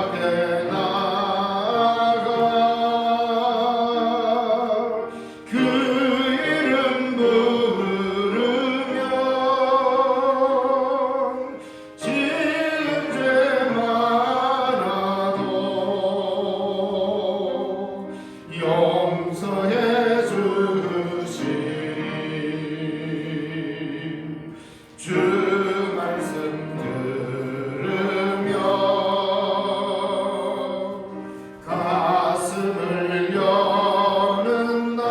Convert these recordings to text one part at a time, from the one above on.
앞에 나가 그 이름 부르면 지은 죄 많아도 용서해 주시리. 주 말씀 들으며 가슴을 여는 날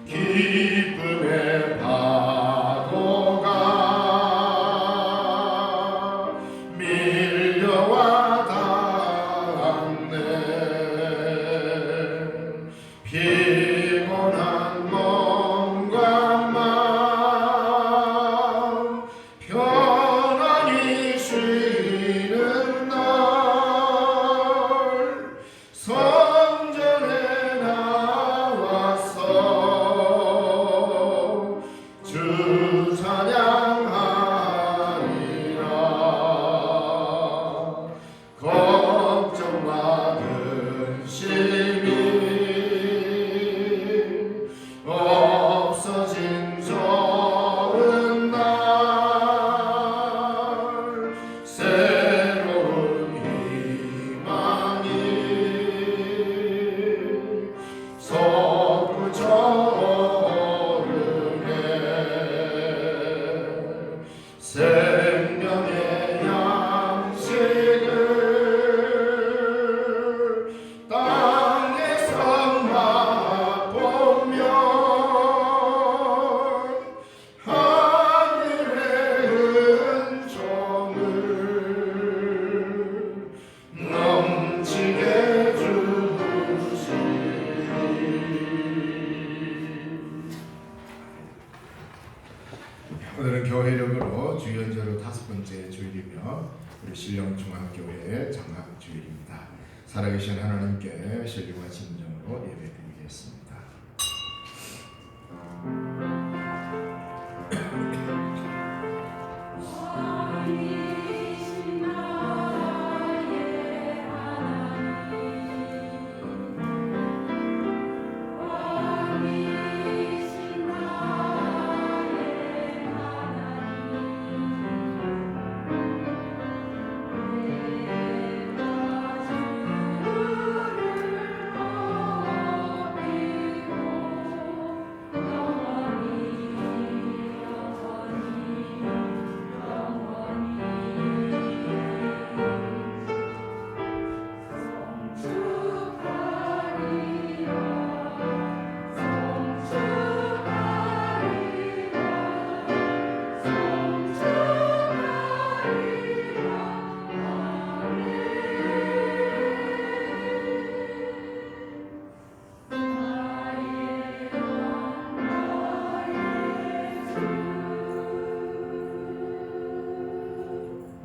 기쁨의 파도가 밀려와 닿네. 피곤한 몸과 마음 편안히 쉬는 날 성전에 나와서 주 찬양하리라. 걱정과 근심이 없어진 좋은 날 새로운 희망이 솟구쳐 오르네. 생명의 양식을 땅에서 맛보면 하늘의 은총을 넘치게 주시리. 오늘은 교회력으로 주연제로 5번째 주일이며 우리 신령중앙교회 장학 주일입니다. 살아계신 하나님께 신령과 진정으로 예배드리겠습니다.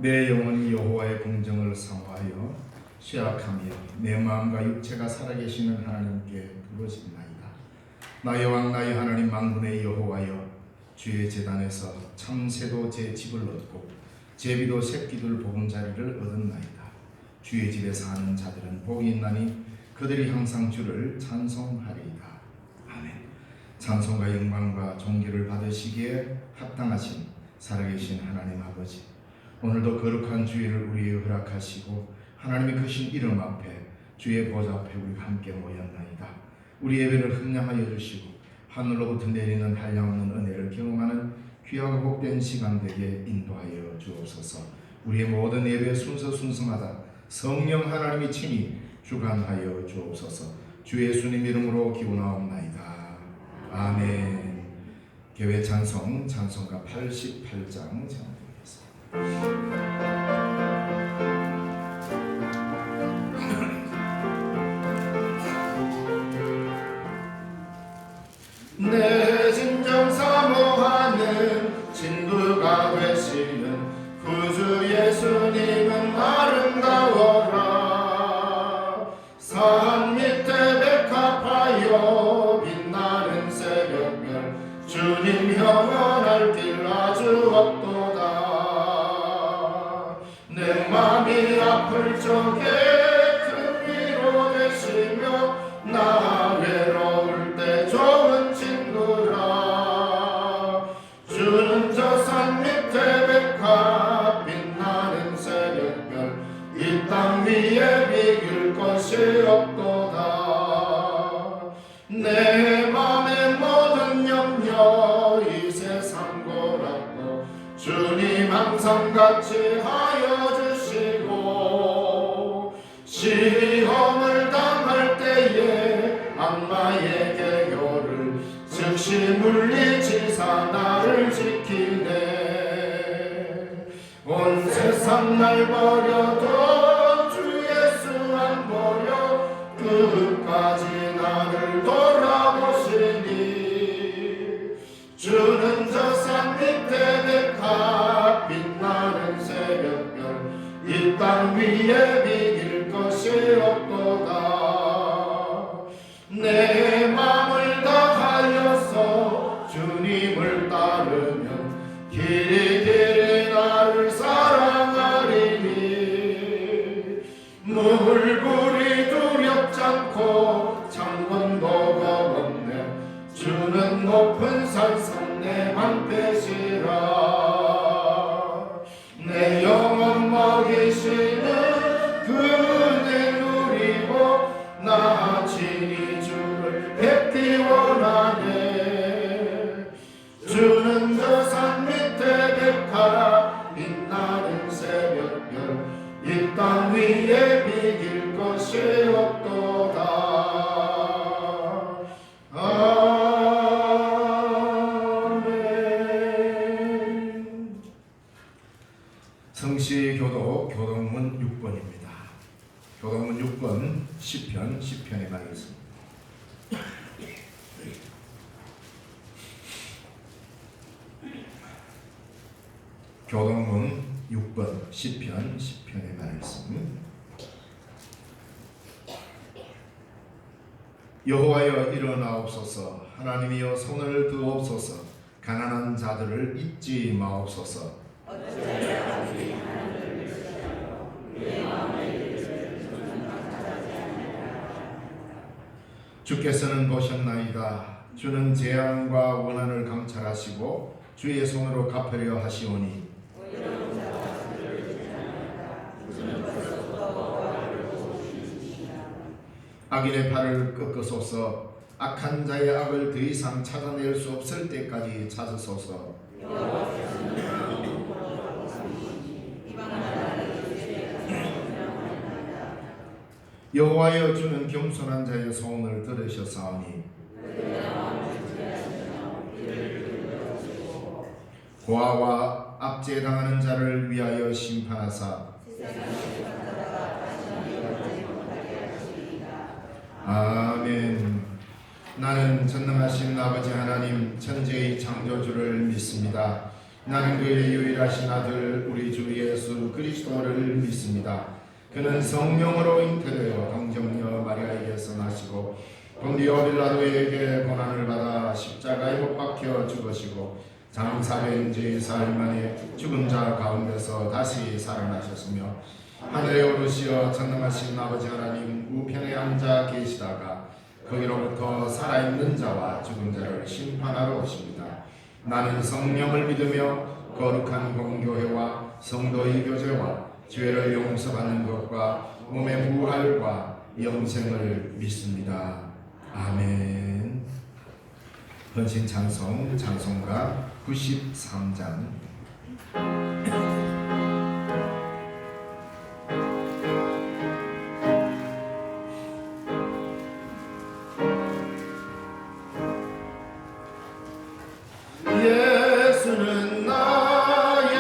내 영혼이 여호와의 공정을 사모하여 쇠약하며 내 마음과 육체가 살아계시는 하나님께 부르짖나이다. 나의 왕 나의 하나님 만군의 여호와여, 주의 제단에서 참새도 제 집을 얻고 제비도 새끼들 보금자리를 얻었나이다. 주의 집에 사는 자들은 복이 있나니 그들이 항상 주를 찬송하리이다. 아멘. 찬송과 영광과 존귀를 받으시기에 합당하신 살아계신 하나님 아버지, 오늘도 거룩한 주일을 우리에게 허락하시고 하나님의 크신 이름 앞에 주의 보좌 앞에 우리가 함께 모였나이다. 우리 예배를 흠량하여 주시고 하늘로부터 내리는 한량없는 은혜를 경험하는 귀하고 복된 시간 되게 인도하여 주옵소서. 우리의 모든 예배 순서 순성하다 성령 하나님이 친히 주관하여 주옵소서. 주 예수님 이름으로 기원하옵나이다. 아멘. 교회 찬송 찬송가 88장 찬송드리겠습니다. 내 진정 사모하는 친구가 되시는 구주 예수님은 아름다워라. 산 밑에 백합하여 빛나는 새벽별 주님 영원할 길 아주 없도다. 내 맘이 아플 적에 큰 위로 되시며 나 외로울 때 좋은 친구라. 주는 저 산 밑에 백합 빛나는 새벽별 이 땅 위에 비길 것이 없도다. 내 맘의 모든 염려 이 세상 고락도 주님 항상 같이 하여 주시고, 시험을 당할 때에 악마의 계교를 즉시 물리치사 나를 지키네. 온 세상 날 버려도 주 예수 안 버려 끝까지 나를 돌아보시니. 주는 저 산 밑에 백합 빛나는 새벽별 이 땅 위에 비길 것이 없도다. 내 맘을 다하여서 주님을 따르면 길이 길이 나를 사랑하리니. 물불이 두렵지 않고 창문도 겁없네. 주는 높은 산상 내 방패시라. 내 영혼 먹이시는 그네 누리고 나 친히 주를 뵙기 원하네. 주는 저 산 밑에 백합 빛나는 새벽별 이 땅 위에 비길 것이 없도다. 성시교도 교동문 6번입니다. 교동문 6번 시편에 가겠습니다. 교동문 6번 시편에 가겠습니다. 여호와여 일어나옵소서. 하나님이여 손을 드옵소서. 가난한 자들을 잊지 마옵소서. 주께서는 보셨나이다. 주는 재앙과 원한을 감찰하시고 주의 손으로 갚으려 하시오니. 악인의 팔을 꺾으소서. 악한 자의 악을 더 이상 찾아낼 수 없을 때까지 찾으소서. 여호와여 주는 겸손한 자의 소원을 들으셨사오니. 고아와 압제당하는 자를 위하여 심판하사. 아멘. 나는 전능하신 아버지 하나님 천지의 창조주를 믿습니다. 나는 그의 유일하신 아들 우리 주 예수 그리스도를 믿습니다. 그는 성령으로 잉태되어 동정녀 마리아에게서 나시고 본디오 빌라도에게 고난을 받아 십자가에 못 박혀 죽으시고 장사된 지 사흘 만에 죽은 자 가운데서 다시 살아나셨으며 하늘에 오르시어 전능하신 아버지 하나님 우편에 앉아 계시다가 거기로부터 살아있는 자와 죽은 자를 심판하러 오십니다. 나는 성령을 믿으며 거룩한 공교회와 성도의 교제와 죄를 용서받는 것과 몸의 부활과 영생을 믿습니다. 아멘. 헌신 찬송 찬송가 93장. 예수는 나의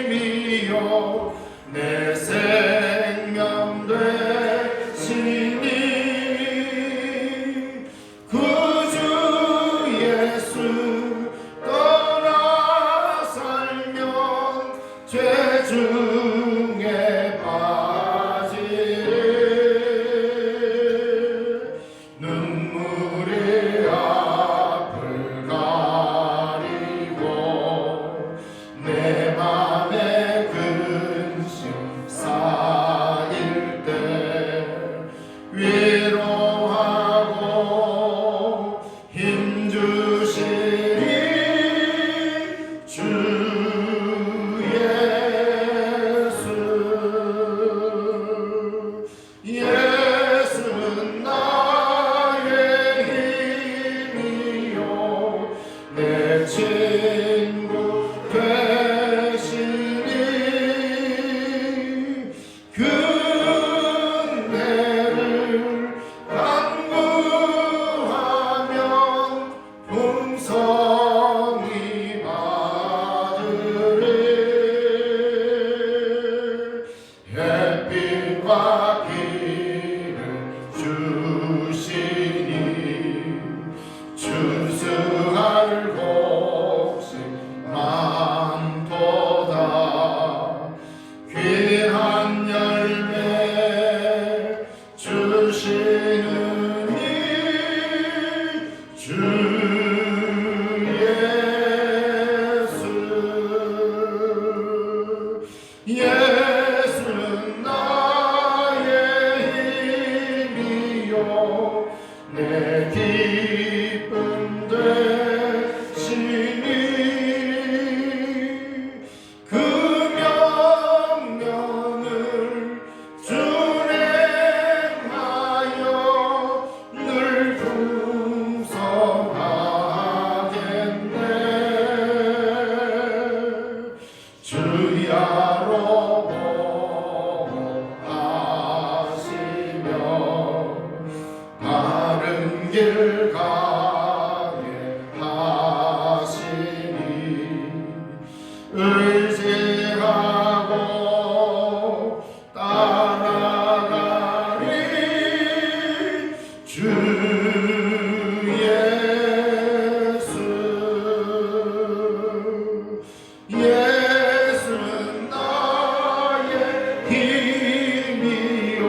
힘이요 내 생명 되시니. 구주 예수 떠나 살면 죄 중에 빠지리. 눈물이 앞을 가리고 내 맘에 그 예수는 나의 힘이요 내 기쁨 되시니 그 명령을 준행하여 늘 풍성하겠네. 주야로 하시며 바른 길 가게 하시니 의지하고 따라가리 주 예수는 나의 힘이요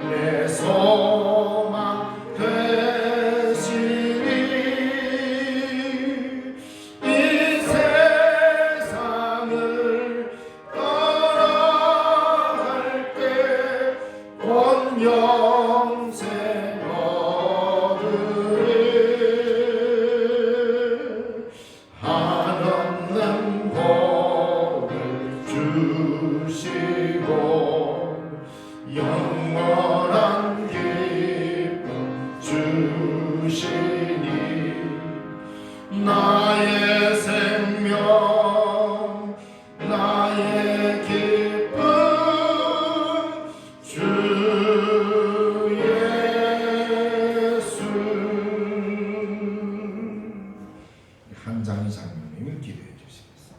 내 소망 되시니 이 세상을 떠나갈 때 온 영생 얻으리 한없는 복을 주시고 영원한 기쁨 주시니 나의 생명 나의 기쁨 주 예수. 한 장의 장로님을 기도해 주시겠습니다.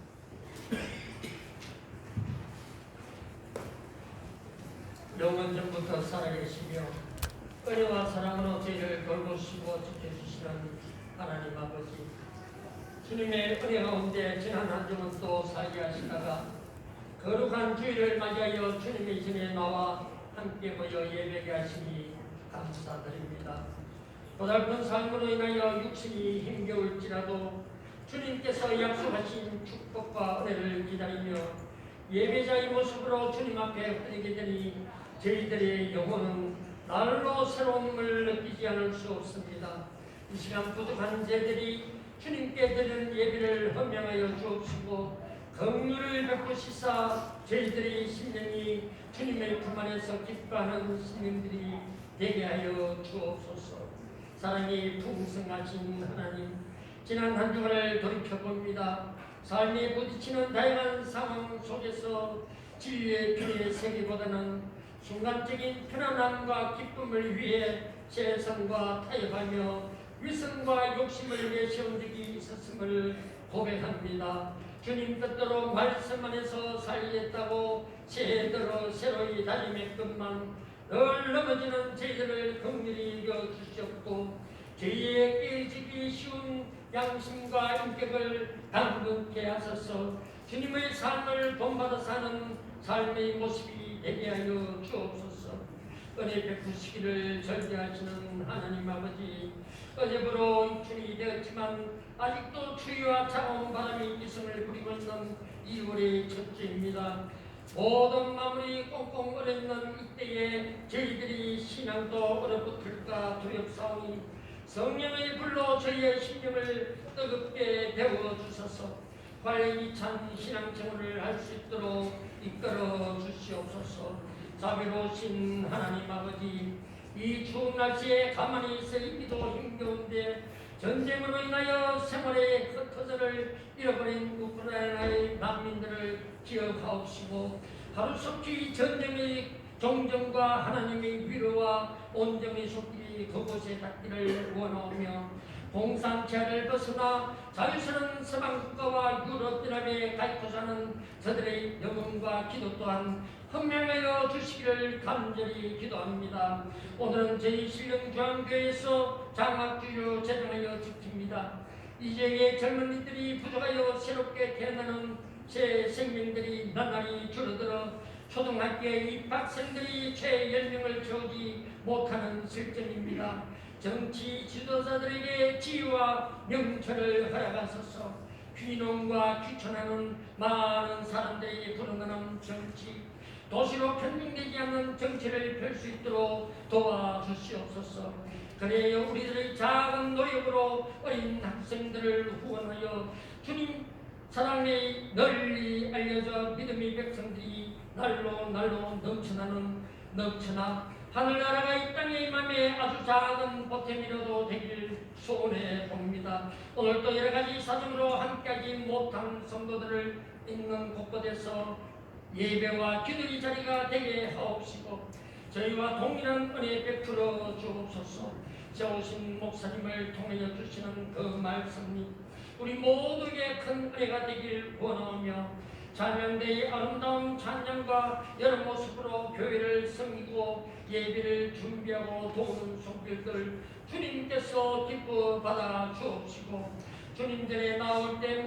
영원 전부터 살아계시며 은혜와 사랑으로 저희를 돌보시고 지켜주시는 하나님 아버지, 주님의 은혜 가운데 지난 한 주는 또 살게 하시다가 거룩한 주일을 맞이하여 주님의 전에 나와 함께 모여 예배게 하시니 감사드립니다. 고달픈 삶으로 인하여 육신이 힘겨울지라도 주님께서 약속하신 축복과 은혜를 기다리며 예배자의 모습으로 주님 앞에 흐리게 되니 저희들의 영혼은 날로 새로움을 느끼지 않을 수 없습니다. 이 시간 부족한 저희들이 주님께 드리는 예배를 헌명하여 주옵시고 긍휼을 베푸시사 저희들의 심령이 주님의 품 안에서 기뻐하는 심령들이 되게 하여 주옵소서. 사랑이 풍성하신 하나님, 지난 한 주간을 돌이켜봅니다. 삶에 부딪히는 다양한 상황 속에서 진리의 피의 세계보다는 순간적인 편안함과 기쁨을 위해 세상과 타협하며 위선과 욕심을 내세운 적이 있었음을 고백합니다. 주님 뜻대로 말씀 안에서 살겠다고 새해대로 새로이 다짐했건만 늘 넘어지는 저희들을 긍휼히 여주셨고 저희의 깨지기 쉬운 양심과 인격을 강건케 하소서. 주님의 삶을 본받아 사는 삶의 모습이 되게 하여 주옵소서. 은혜 베푸시기를 절대하시는 하나님 아버지, 어제부로 입춘이 되었지만 아직도 추위와 차가운 바람이 이승을 부리고 있는 2월의 첫째입니다. 모든 마음이 꽁꽁 얼어있는 이때에 저희들이 신앙도 얼어붙을까 두렵사오니 성령의 불로 저희의 심령을 뜨겁게 데워주셔서 관련이 찬 신앙생활을 할 수 있도록 이끌어 주시옵소서. 자비로우신 하나님 아버지, 이 추운 날씨에 가만히 있어 있기도 힘겨운데 전쟁으로 인하여 생활의 흩어져를 잃어버린 우크라이나의 난민들을 기억하옵시고 하루속히 전쟁의 종전과 하나님의 위로와 온정의 속길이 그곳에 닿기를 원하오며 공산체를 벗어나 자유스러운 서방국가와 유럽연합에 가입해 사는 저들의 영혼과 기도 또한 헌명하여 주시기를 간절히 기도합니다. 오늘은 저희 신령중앙교회에서 장학주의로 제정하여 지킵니다. 이제의 젊은이들이 부족하여 새롭게 태어나는 새 생명들이 나날이 줄어들어 초등학교의 입학생들이 채 10명을 채우지 못하는 실정입니다. 정치 지도자들에게 지혜와 명철을 허락하소서. 귀농과 귀촌하는 많은 사람들이 부르는 정치, 도시로 편중되지 않는 정치를 펼 수 있도록 도와주시옵소서. 그래야 우리들의 작은 노력으로 어린 학생들을 후원하여 주님 사랑에 널리 알려져 믿음의 백성들이 날로 넘쳐나 하늘나라가 이 땅에 임함에 아주 작은 보탬이라도 되길 소원해 봅니다. 오늘도 여러가지 사정으로 함께하지 못한 성도들을 있는 곳곳에서 예배와 기도의 자리가 되게 하옵시고 저희와 동일한 은혜 베풀어 주옵소서. 세우신 목사님을 통하여 주시는 그 말씀이 우리 모두에게 큰 은혜가 되길 원하며 찬양대의 아름다운 찬양과 여러 모습으로 교회를 섬기고 예배를 준비하고 도우는 손길들 주님께서 기뻐 받아 주옵시고 주님 전에 나올 때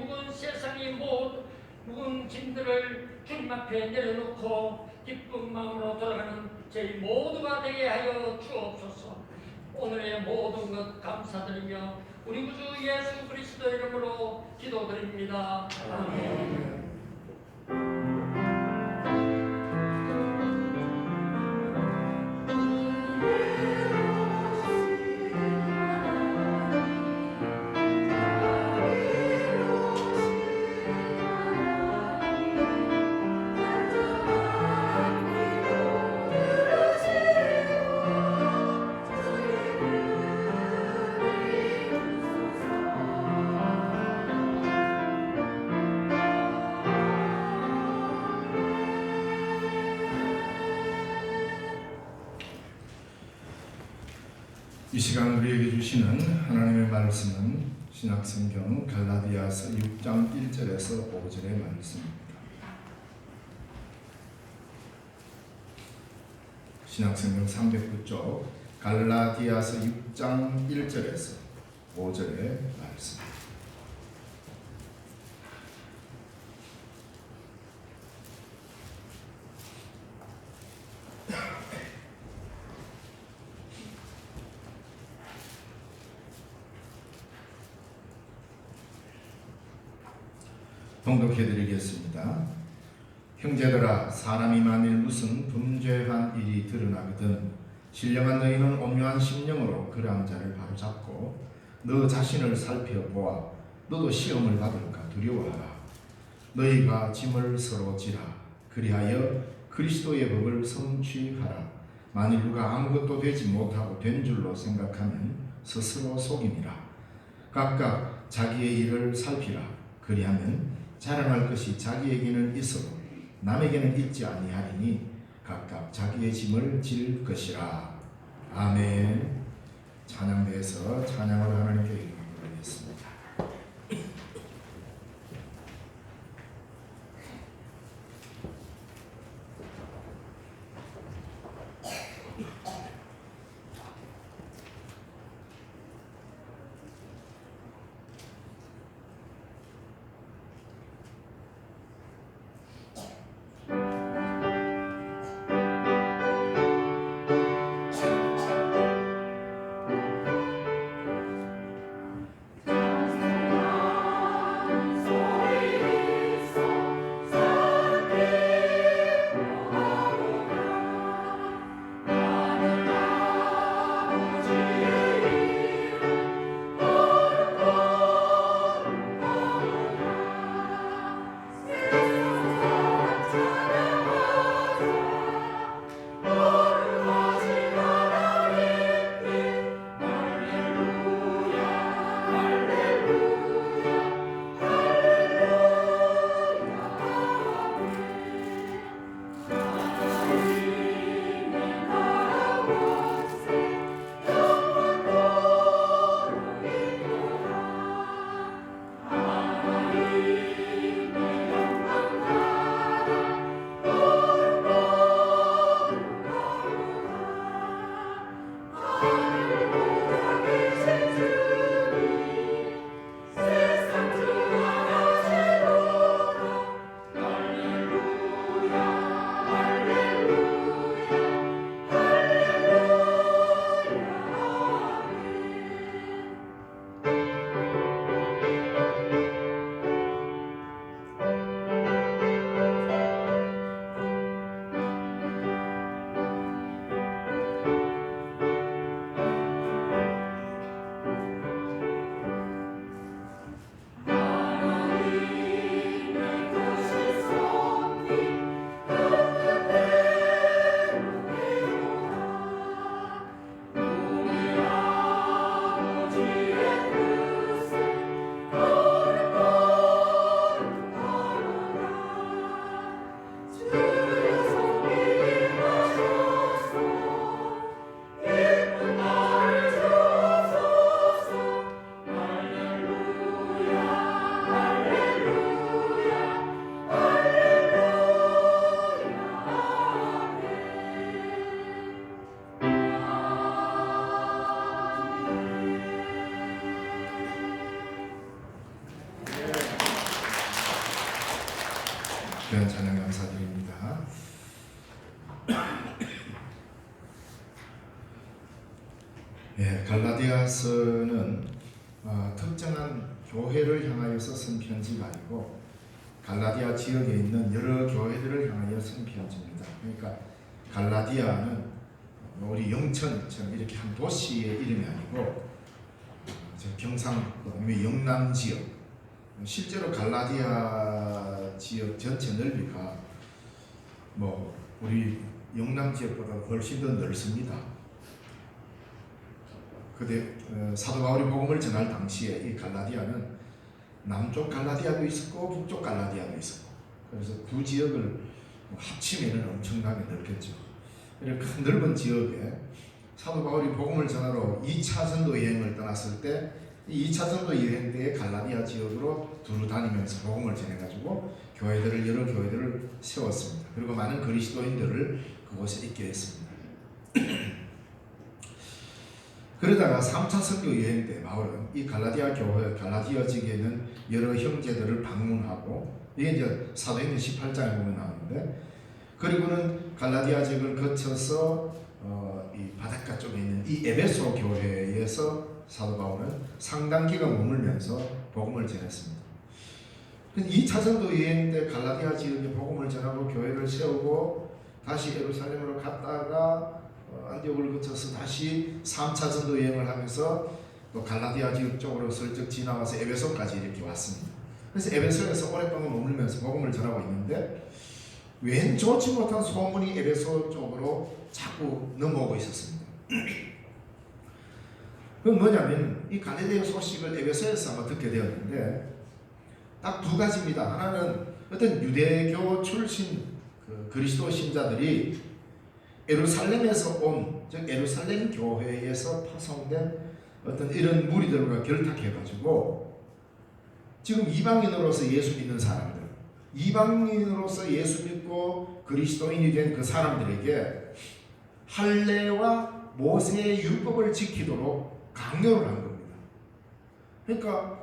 묵은 짐들을 주님 앞에 내려놓고 기쁜 마음으로 돌아가는 저희 모두가 되게 하여 주옵소서. 오늘의 모든 것 감사드리며 우리 구주 예수 그리스도 이름으로 기도드립니다. 아멘. 이 시간 우리에게 주시는 하나님의 말씀은 신약성경 갈라디아서 6장 1절에서 5절의 말씀입니다. 신약성경 309쪽 갈라디아서 6장 1절에서 5절의 말씀. 봉독해드리겠습니다. 형제들아, 사람이 만일 무슨 범죄한 일이 드러나거든 신령한 너희는 온유한 심령으로 그러한 자를 바로잡고 너 자신을 살펴보아 너도 시험을 받을까 두려워하라. 너희가 짐을 서로 지라. 그리하여 그리스도의 법을 성취하라. 만일 누가 아무것도 되지 못하고 된 줄로 생각하면 스스로 속임이라. 각각 자기의 일을 살피라. 그리하면 자랑할 것이 자기에게는 있어도 남에게는 있지 아니하리니 각각 자기의 짐을 질 것이라. 아멘. 찬양대에서 찬양을 하나님께 드리겠습니다. 귀한 찬양 감사드립니다. 예, 갈라디아서는 특정한 교회를 향하여서 쓴 편지가 아니고 갈라디아 지역에 있는 여러 교회들을 향하여 쓴 편지입니다. 그러니까 갈라디아는 우리 영천처럼 이렇게 한 도시의 이름이 아니고 경상도, 영남 지역, 실제로 갈라디아 지역 전체 넓이가 우리 영남 지역보다 훨씬 더 넓습니다. 그때 사도 바울이 복음을 전할 당시에 이 갈라디아는 남쪽 갈라디아도 있었고 북쪽 갈라디아도 있었고, 그래서 두 지역을 합치면 엄청나게 넓겠죠. 이렇게 큰 넓은 지역에 사도 바울이 복음을 전하러 2차 전도 여행을 떠났을 때 이 2차 전도 여행 때에 갈라디아 지역으로 두루 다니면서 복음을 전해가지고 여러 교회들을 세웠습니다. 그리고 많은 그리스도인들을 그곳에 있게 했습니다. 그러다가 3차 선교 여행 때 바울은 이 갈라디아 교회, 갈라디아 지역에 있는 여러 형제들을 방문하고, 이게 이제 사도행전 18장에 보면 나오는데, 그리고는 갈라디아 지역을 거쳐서 이 바닷가 쪽에 있는 이 에베소 교회에서 사도 바울은 상당 기간 머물면서 복음을 전했습니다. 2차 전도 여행 때 갈라디아 지역에 복음을 전하고 교회를 세우고 다시 예루살렘으로 갔다가 안디옥을 거쳐서 다시 3차 전도 여행을 하면서 또 갈라디아 지역 쪽으로 슬쩍 지나와서 에베소까지 이렇게 왔습니다. 그래서 에베소에서 오랫동안 머물면서 복음을 전하고 있는데, 웬 좋지 못한 소문이 에베소 쪽으로 자꾸 넘어오고 있었습니다. 그건 뭐냐면 이 갈릴리 소식을 에베소에서 아마 듣게 되었는데 딱 두 가지입니다. 하나는 어떤 유대교 출신 그리스도 신자들이 예루살렘에서 온, 즉 예루살렘 교회에서 파송된 어떤 이런 무리들과 결탁해가지고 지금 이방인으로서 예수 믿는 사람들, 이방인으로서 예수 믿고 그리스도인이 된 그 사람들에게 할례와 모세의 율법을 지키도록 강요를 한 겁니다. 그러니까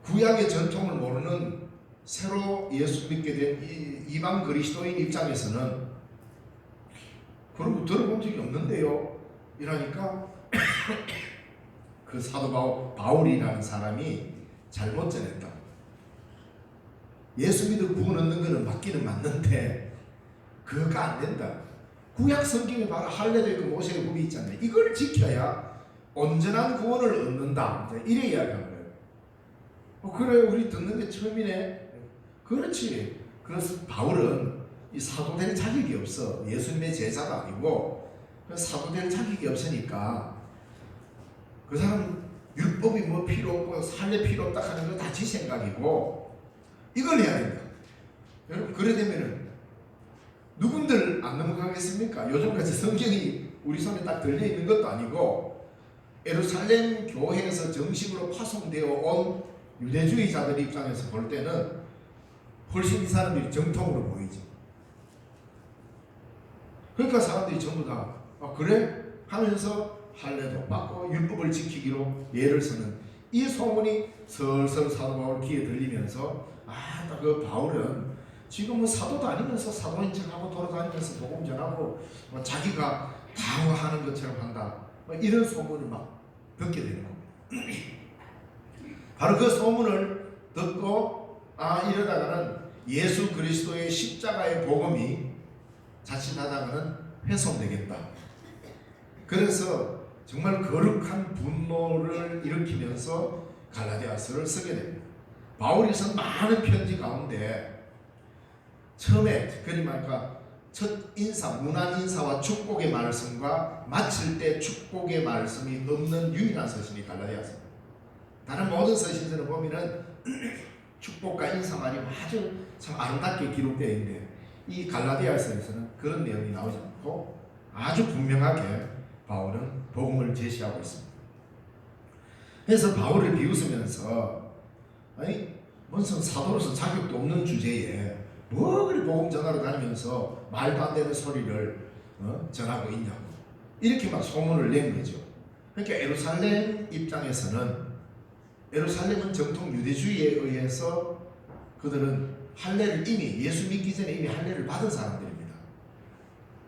구약의 전통을 모르는 새로 예수 믿게 된 이방 그리스도인 입장에서는 그런 거 들어본 적이 없는데요 이러니까 그 사도 바울이라는 사람이 잘못 전했다. 예수 믿어 구원 얻는 것은 맞기는 맞는데 그거 안 된다. 구약 성경에 바로 할례도 있고 모세의 법이 있잖아요. 이걸 지켜야 온전한 구원을 얻는다. 이래 이야기한 거예요. 그래, 우리 듣는 게 처음이네. 그렇지. 그래서 바울은 이 사도 될 자격이 없어. 예수님의 제자가 아니고 사도 될 자격이 없으니까 그 사람 율법이 뭐 필요 없고 할례 필요 없다 하는 건 다 지 생각이고 이걸 해야 된다. 여러분, 그래 되면은 누군들 안 넘어가겠습니까? 요즘같이 성경이 우리 손에 딱 들려 있는 것도 아니고 예루살렘 교회에서 정식으로 파송되어 온 유대주의자들 입장에서 볼 때는 훨씬 이 사람들이 정통으로 보이죠. 그러니까 사람들이 전부 다 그래? 하면서 할례도 받고 율법을 지키기로 예를 서는 이 소문이 슬슬 사도 바울 귀에 들리면서 그 바울은 지금은 사도도 아니면서 사도인 척하고 돌아다니면서 복음 전하고 자기가 방어하는 것처럼 한다. 이런 소문을 막 듣게 되는 겁니다. 바로 그 소문을 듣고 이러다가는 예수 그리스도의 십자가의 복음이 자칫하다가는 훼손되겠다. 그래서 정말 거룩한 분노를 일으키면서 갈라디아서를 쓰게 됩니다. 바울이 쓴 많은 편지 가운데 처음에 그러니까 첫 인사, 문안 인사와 축복의 말씀과 마칠 때 축복의 말씀이 없는 유일한 서신이 갈라디아서입니다. 다른 모든 서신들을 보면은 축복과 인사말이 아주 참 아름답게 기록되어 있는데 이 갈라디아서에서는 그런 내용이 나오지 않고 아주 분명하게 바울은 복음을 제시하고 있습니다. 그래서 바울을 비웃으면서 무슨 사도로서 자격도 없는 주제에 뭐 그리 복음 전하러 다니면서 말도 안 되는 소리를 전하고 있냐고 이렇게 막 소문을 낸 거죠. 그러니까 예루살렘 입장에서는 예루살렘은 정통 유대주의에 의해서 그들은 할례를 이미 예수 믿기 전에 이미 할례를 받은 사람들입니다.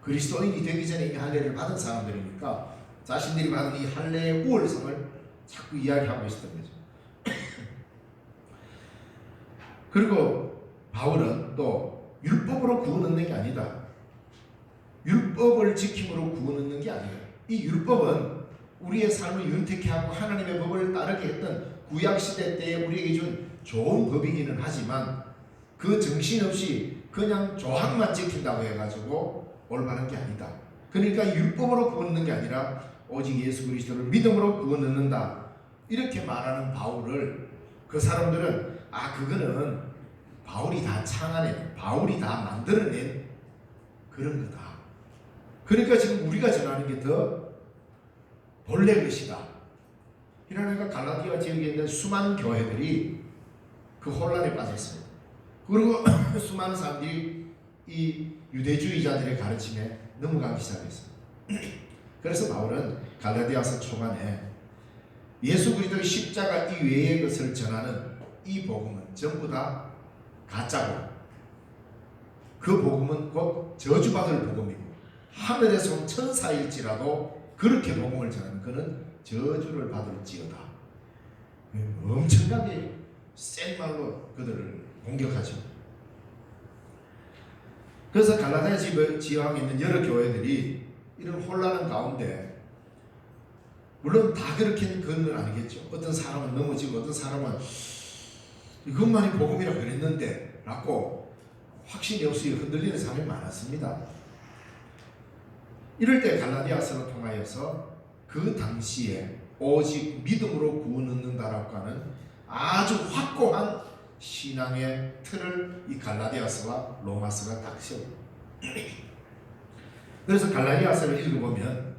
그리스도인이 되기 전에 이미 할례를 받은 사람들이니까 자신들이 받은 이 할례의 우월성을 자꾸 이야기하고 있었던 거죠. 그리고 바울은 또 율법으로 구원 얻는 게 아니다. 율법을 지킴으로 구원 얻는 게 아니에요. 이 율법은 우리의 삶을 윤택케 하고 하나님의 법을 따르게 했던 구약시대 때에 우리에게 준 좋은 법이기는 하지만 그 정신없이 그냥 조항만 지킨다고 해가지고 올바른 게 아니다. 그러니까 율법으로 구원 얻는 게 아니라 오직 예수 그리스도를 믿음으로 구원 얻는다. 이렇게 말하는 바울을 그 사람들은 그거는 바울이 다 창안해, 바울이 다 만들어낸 그런 거다. 그러니까 지금 우리가 전하는 게 더 본래 것이다. 이러니까 갈라디아 지역에 있는 수많은 교회들이 그 혼란에 빠졌습니다. 그리고 수많은 사람들이 이 유대주의자들의 가르침에 넘어가기 시작했습니다. 그래서 바울은 갈라디아서 초반에 예수 그리스도의 십자가 이외의 것을 전하는 이 복음은 전부 다 가짜고 그 복음은 곧 저주받을 복음이고 하늘에서 온 천사일지라도 그렇게 복음을 전하는 그는 저주를 받을지어다. 엄청나게 센 말로 그들을 공격하죠. 그래서 갈라디아 지역에 있는 여러 교회들이 이런 혼란한 가운데, 물론 다 그렇게 그런 건 아니겠죠. 어떤 사람은 넘어지고 어떤 사람은 이것만이 복음이라고 그랬는데 라고 확신이 없이 흔들리는 사람이 많았습니다. 이럴 때 갈라디아서를 통하여서 그 당시에 오직 믿음으로 구원 얻는다라고 하는 아주 확고한 신앙의 틀을 이 갈라디아서와 로마서가 딱 세웁니다. 그래서 갈라디아서를 읽어보면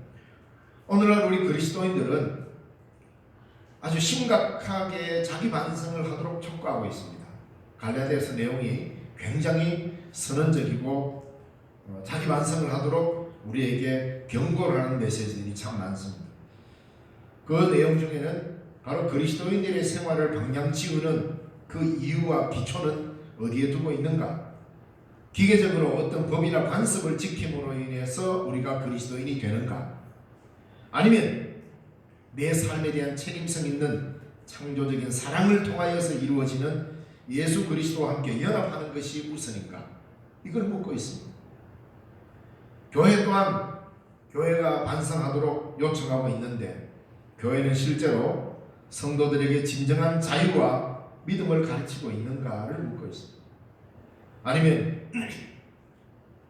오늘날 우리 그리스도인들은 아주 심각하게 자기 반성을 하도록 촉구하고 있습니다. 갈라디아서 내용이 굉장히 선언적이고 자기 반성을 하도록 우리에게 경고를 하는 메시지들이 참 많습니다. 그 내용 중에는 바로 그리스도인들의 생활을 방향 지우는 그 이유와 기초는 어디에 두고 있는가? 기계적으로 어떤 법이나 관습을 지킴으로 인해서 우리가 그리스도인이 되는가? 아니면 내 삶에 대한 책임성 있는 창조적인 사랑을 통하여서 이루어지는 예수 그리스도와 함께 연합하는 것이 우선인가? 이걸 묻고 있습니다. 교회 또한 교회가 반성하도록 요청하고 있는데 교회는 실제로 성도들에게 진정한 자유와 믿음을 가르치고 있는가를 묻고 있습니다. 아니면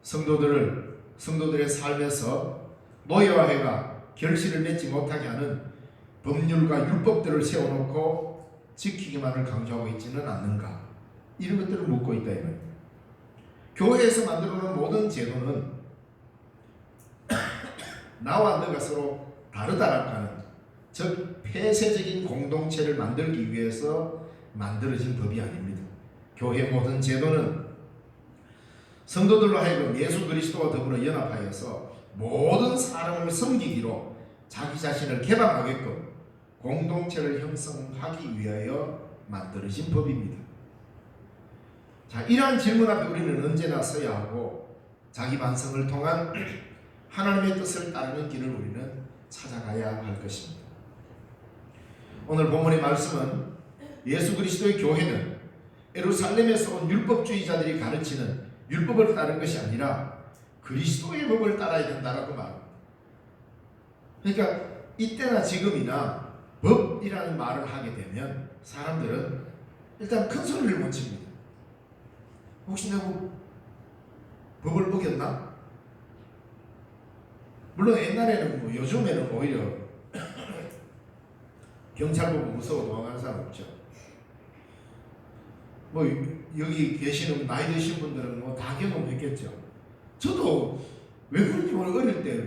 성도들의 삶에서 노예화해가 결실을 맺지 못하게 하는 법률과 율법들을 세워놓고 지키기만을 강조하고 있지는 않는가? 이런 것들을 묻고 있다 이거예요. 교회에서 만들어놓은 모든 제도는 나와 너가 서로 다르다라고 하는, 즉 폐쇄적인 공동체를 만들기 위해서 만들어진 법이 아닙니다. 교회 모든 제도는 성도들로 하여금 예수 그리스도와 더불어 연합하여서 모든 사람을 섬기기로 자기 자신을 개방하게끔 공동체를 형성하기 위하여 만들어진 법입니다. 자, 이러한 질문 앞에 우리는 언제나 서야 하고 자기 반성을 통한 하나님의 뜻을 따르는 길을 우리는 찾아가야 할 것입니다. 오늘 본문의 말씀은 예수 그리스도의 교회는 예루살렘에서 온 율법주의자들이 가르치는 율법을 따른 것이 아니라 그리스도의 법을 따라야 된다라고 말합니다. 그러니까 이때나 지금이나 법이라는 말을 하게 되면 사람들은 일단 큰 소리를 못 칩니다. 혹시 내가 법을 어겼나? 물론 옛날에는 요즘에는 오히려 경찰 보고 무서워 도망가는 사람 없죠. 여기 계시는 나이 드신 분들은 다 경험했겠죠. 저도 왜 그런지 어릴 때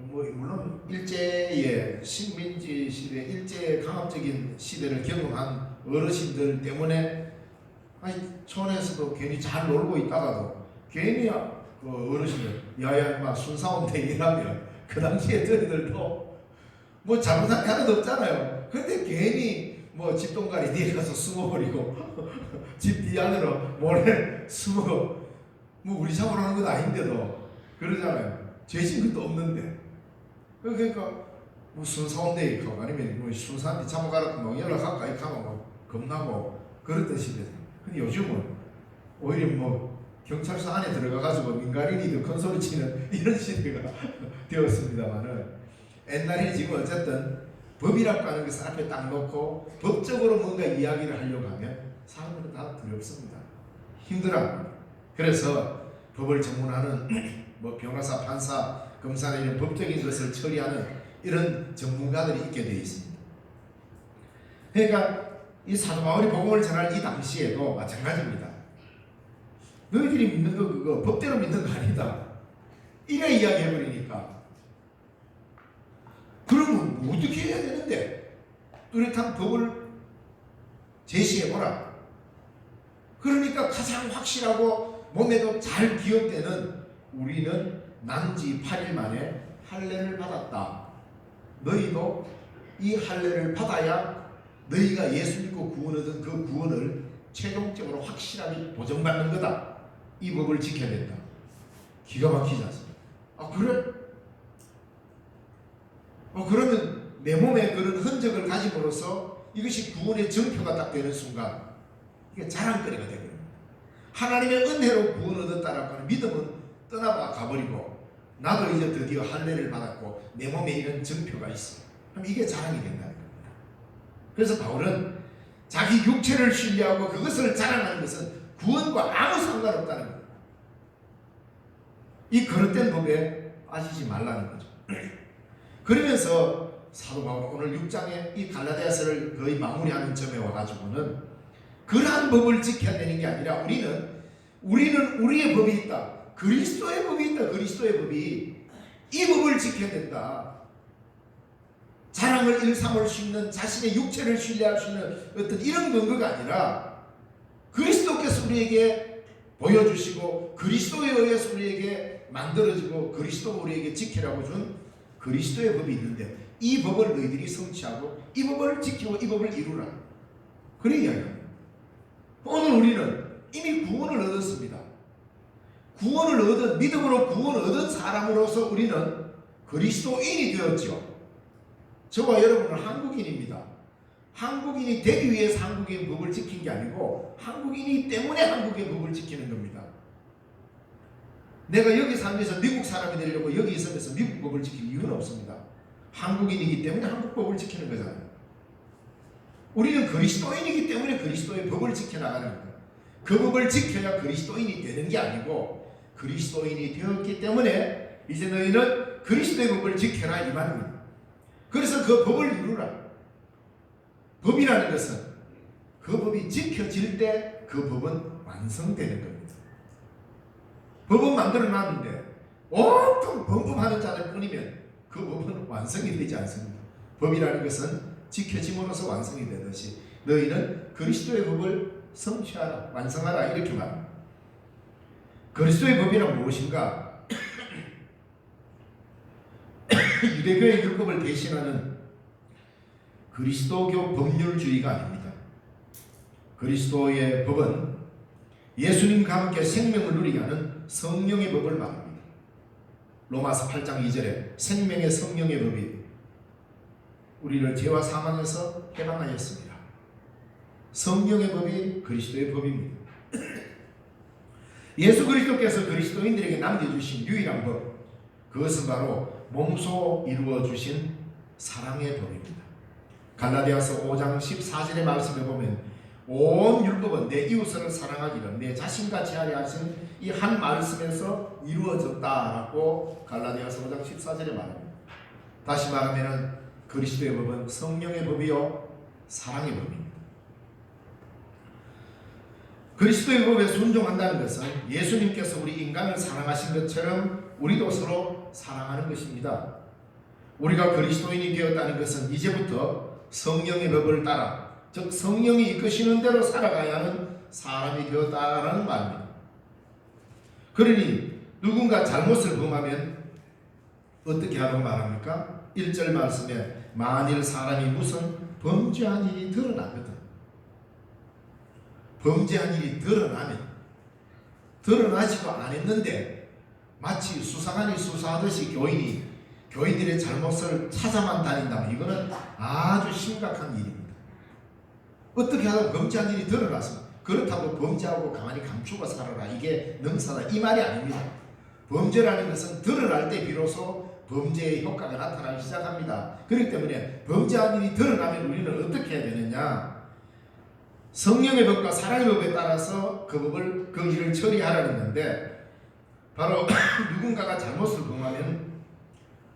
물론 일제의 식민지 시대, 일제의 강압적인 시대를 경험한 어르신들 때문에 촌에서도 괜히 잘 놀고 있다가도 괜히 그 어르신들 야야 막 순사원대 일하면 그 당시에 저희들도 잘못한 게 하나도 없잖아요. 근데 괜히 뭐 집동가리 뒤에 가서 숨어버리고 집 뒤 안으로 몰래 숨어 뭐 우리 잡으러 하는 건 아닌데도 그러잖아요. 죄진 것도 없는데. 그러니까 뭐 순사온데 있고 아니면 뭐 순사한테 잡아가라고 뭐 연락 가까이 가면 뭐 겁나고 그랬던 시대죠. 근데 요즘은 오히려 뭐 경찰서 안에 들어가가지고 민간인이 더 큰 소리 치는 이런 시대가 되었습니다만은 옛날에 지금 어쨌든 법이라고 하는 것을 앞에 딱 놓고 법적으로 뭔가 이야기를 하려고 하면 사람들은 다 두렵습니다. 힘들어합니다. 그래서 법을 전문하는 뭐 변호사, 판사, 검사 이런 법적인 것을 처리하는 이런 전문가들이 있게 되어 있습니다. 그러니까 이 사도 바울이 복음을 전할 이 당시에도 마찬가지입니다. 너희들이 믿는 거 그거 법대로 믿는 거 아니다. 이래 이야기해버리니까 그러면 뭐 어떻게 해야 되는데 뚜렷한 법을 제시해보라. 그러니까 가장 확실하고 몸에도 잘 기억되는 우리는 난지 8일 만에 할례를 받았다. 너희도 이 할례를 받아야 너희가 예수 믿고 구원 얻은 그 구원을 최종적으로 확실하게 보정받는 거다. 이 법을 지켜야 된다. 기가 막히지 않습니까? 아 그래? 그러면 내 몸에 그런 흔적을 가짐으로써 이것이 구원의 증표가 딱 되는 순간 이게 자랑거리가 되거든요. 하나님의 은혜로 구원 얻었다라고 하는 믿음은 떠나가 가버리고 나도 이제 드디어 할례를 받았고 내 몸에 이런 증표가 있어. 그럼 이게 자랑이 된다는 겁니다. 그래서 바울은 자기 육체를 신뢰하고 그것을 자랑하는 것은 구원과 아무 상관없다는 겁니다. 이 거릇된 법에 빠지지 말라는 거죠. 그러면서 사도 바울 오늘 6장에 이 갈라디아서를 거의 마무리하는 점에 와가지고는 그러한 법을 지켜야 되는 게 아니라 우리는 우리의 법이 있다. 그리스도의 법이 있다. 그리스도의 법이 이 법을 지켜야 된다. 자랑을 일삼을 수 있는 자신의 육체를 신뢰할 수 있는 어떤 이런 근거가 아니라 그리스도께서 우리에게 보여주시고 그리스도에 의해서 우리에게 만들어지고 그리스도가 우리에게 지키라고 준 그리스도의 법이 있는데 이 법을 너희들이 성취하고 이 법을 지키고 이 법을 이루라. 그래 이야기합니다. 오늘 우리는 이미 구원을 얻었습니다. 구원을 얻은 믿음으로 구원을 얻은 사람으로서 우리는 그리스도인이 되었죠. 저와 여러분은 한국인입니다. 한국인이 되기 위해서 한국의 법을 지킨 게 아니고 한국인이기 때문에 한국의 법을 지키는 겁니다. 내가 여기 살면서 미국 사람이 되려고 여기 있으면서 미국 법을 지킬 이유는 없습니다. 한국인이기 때문에 한국 법을 지키는 거잖아요. 우리는 그리스도인이기 때문에 그리스도의 법을 지켜나가는 겁니다. 그 법을 지켜야 그리스도인이 되는 게 아니고 그리스도인이 되었기 때문에 이제 너희는 그리스도의 법을 지켜라 이 말입니다. 그래서 그 법을 이루라. 법이라는 것은 그 법이 지켜질 때 그 법은 완성되는 겁니다. 법은 만들어놨는데 온통 범법하는 자들 뿐이면 그 법은 완성이 되지 않습니다. 법이라는 것은 지켜짐으로써 완성이 되듯이 너희는 그리스도의 법을 성취하라, 완성하라 이렇게 말합니다. 그리스도의 법이란 무엇인가? 유대교의 율법을 대신하는 그리스도교 법률주의가 아닙니다. 그리스도의 법은 예수님과 함께 생명을 누리게 하는 성령의 법을 말합니다. 로마서 8장 2절에 생명의 성령의 법이 우리를 죄와 사망에서 해방하였습니다. 성령의 법이 그리스도의 법입니다. 예수 그리스도께서 그리스도인들에게 남겨주신 유일한 법, 그것은 바로 몸소 이루어주신 사랑의 법입니다. 갈라디아서 5장 14절의 말씀에 보면 온 율법은 내 이웃을 사랑하기를 내 자신같이 하려 하신 이 한 말씀에서 이루어졌다라고 갈라디아서 5장 14절에 말합니다. 다시 말하면 그리스도의 법은 성령의 법이요 사랑의 법입니다. 그리스도의 법에 순종한다는 것은 예수님께서 우리 인간을 사랑하신 것처럼 우리도 서로 사랑하는 것입니다. 우리가 그리스도인이 되었다는 것은 이제부터 성령의 법을 따라 즉 성령이 이끄시는 대로 살아가야 하는 사람이 되었다라는 말입니다. 그러니 누군가 잘못을 범하면 어떻게 하라고 말합니까? 1절 말씀에 만일 사람이 무슨 범죄한 일이 드러나거든. 범죄한 일이 드러나면 드러나지도 않았는데 마치 수사관이 수사하듯이 교인들의 잘못을 찾아만 다닌다면 이거는 아주 심각한 일입니다. 어떻게 하다 범죄한 일이 드러났습니다. 그렇다고 범죄하고 가만히 감추고 살아라, 이게 능사다, 이 말이 아닙니다. 범죄라는 것은 드러날 때 비로소 범죄의 효과가 나타나기 시작합니다. 그렇기 때문에 범죄한 일이 드러나면 우리는 어떻게 해야 되느냐? 성령의 법과 사랑의 법에 따라서 그 일을 처리하라는 건데, 바로 누군가가 잘못을 범하면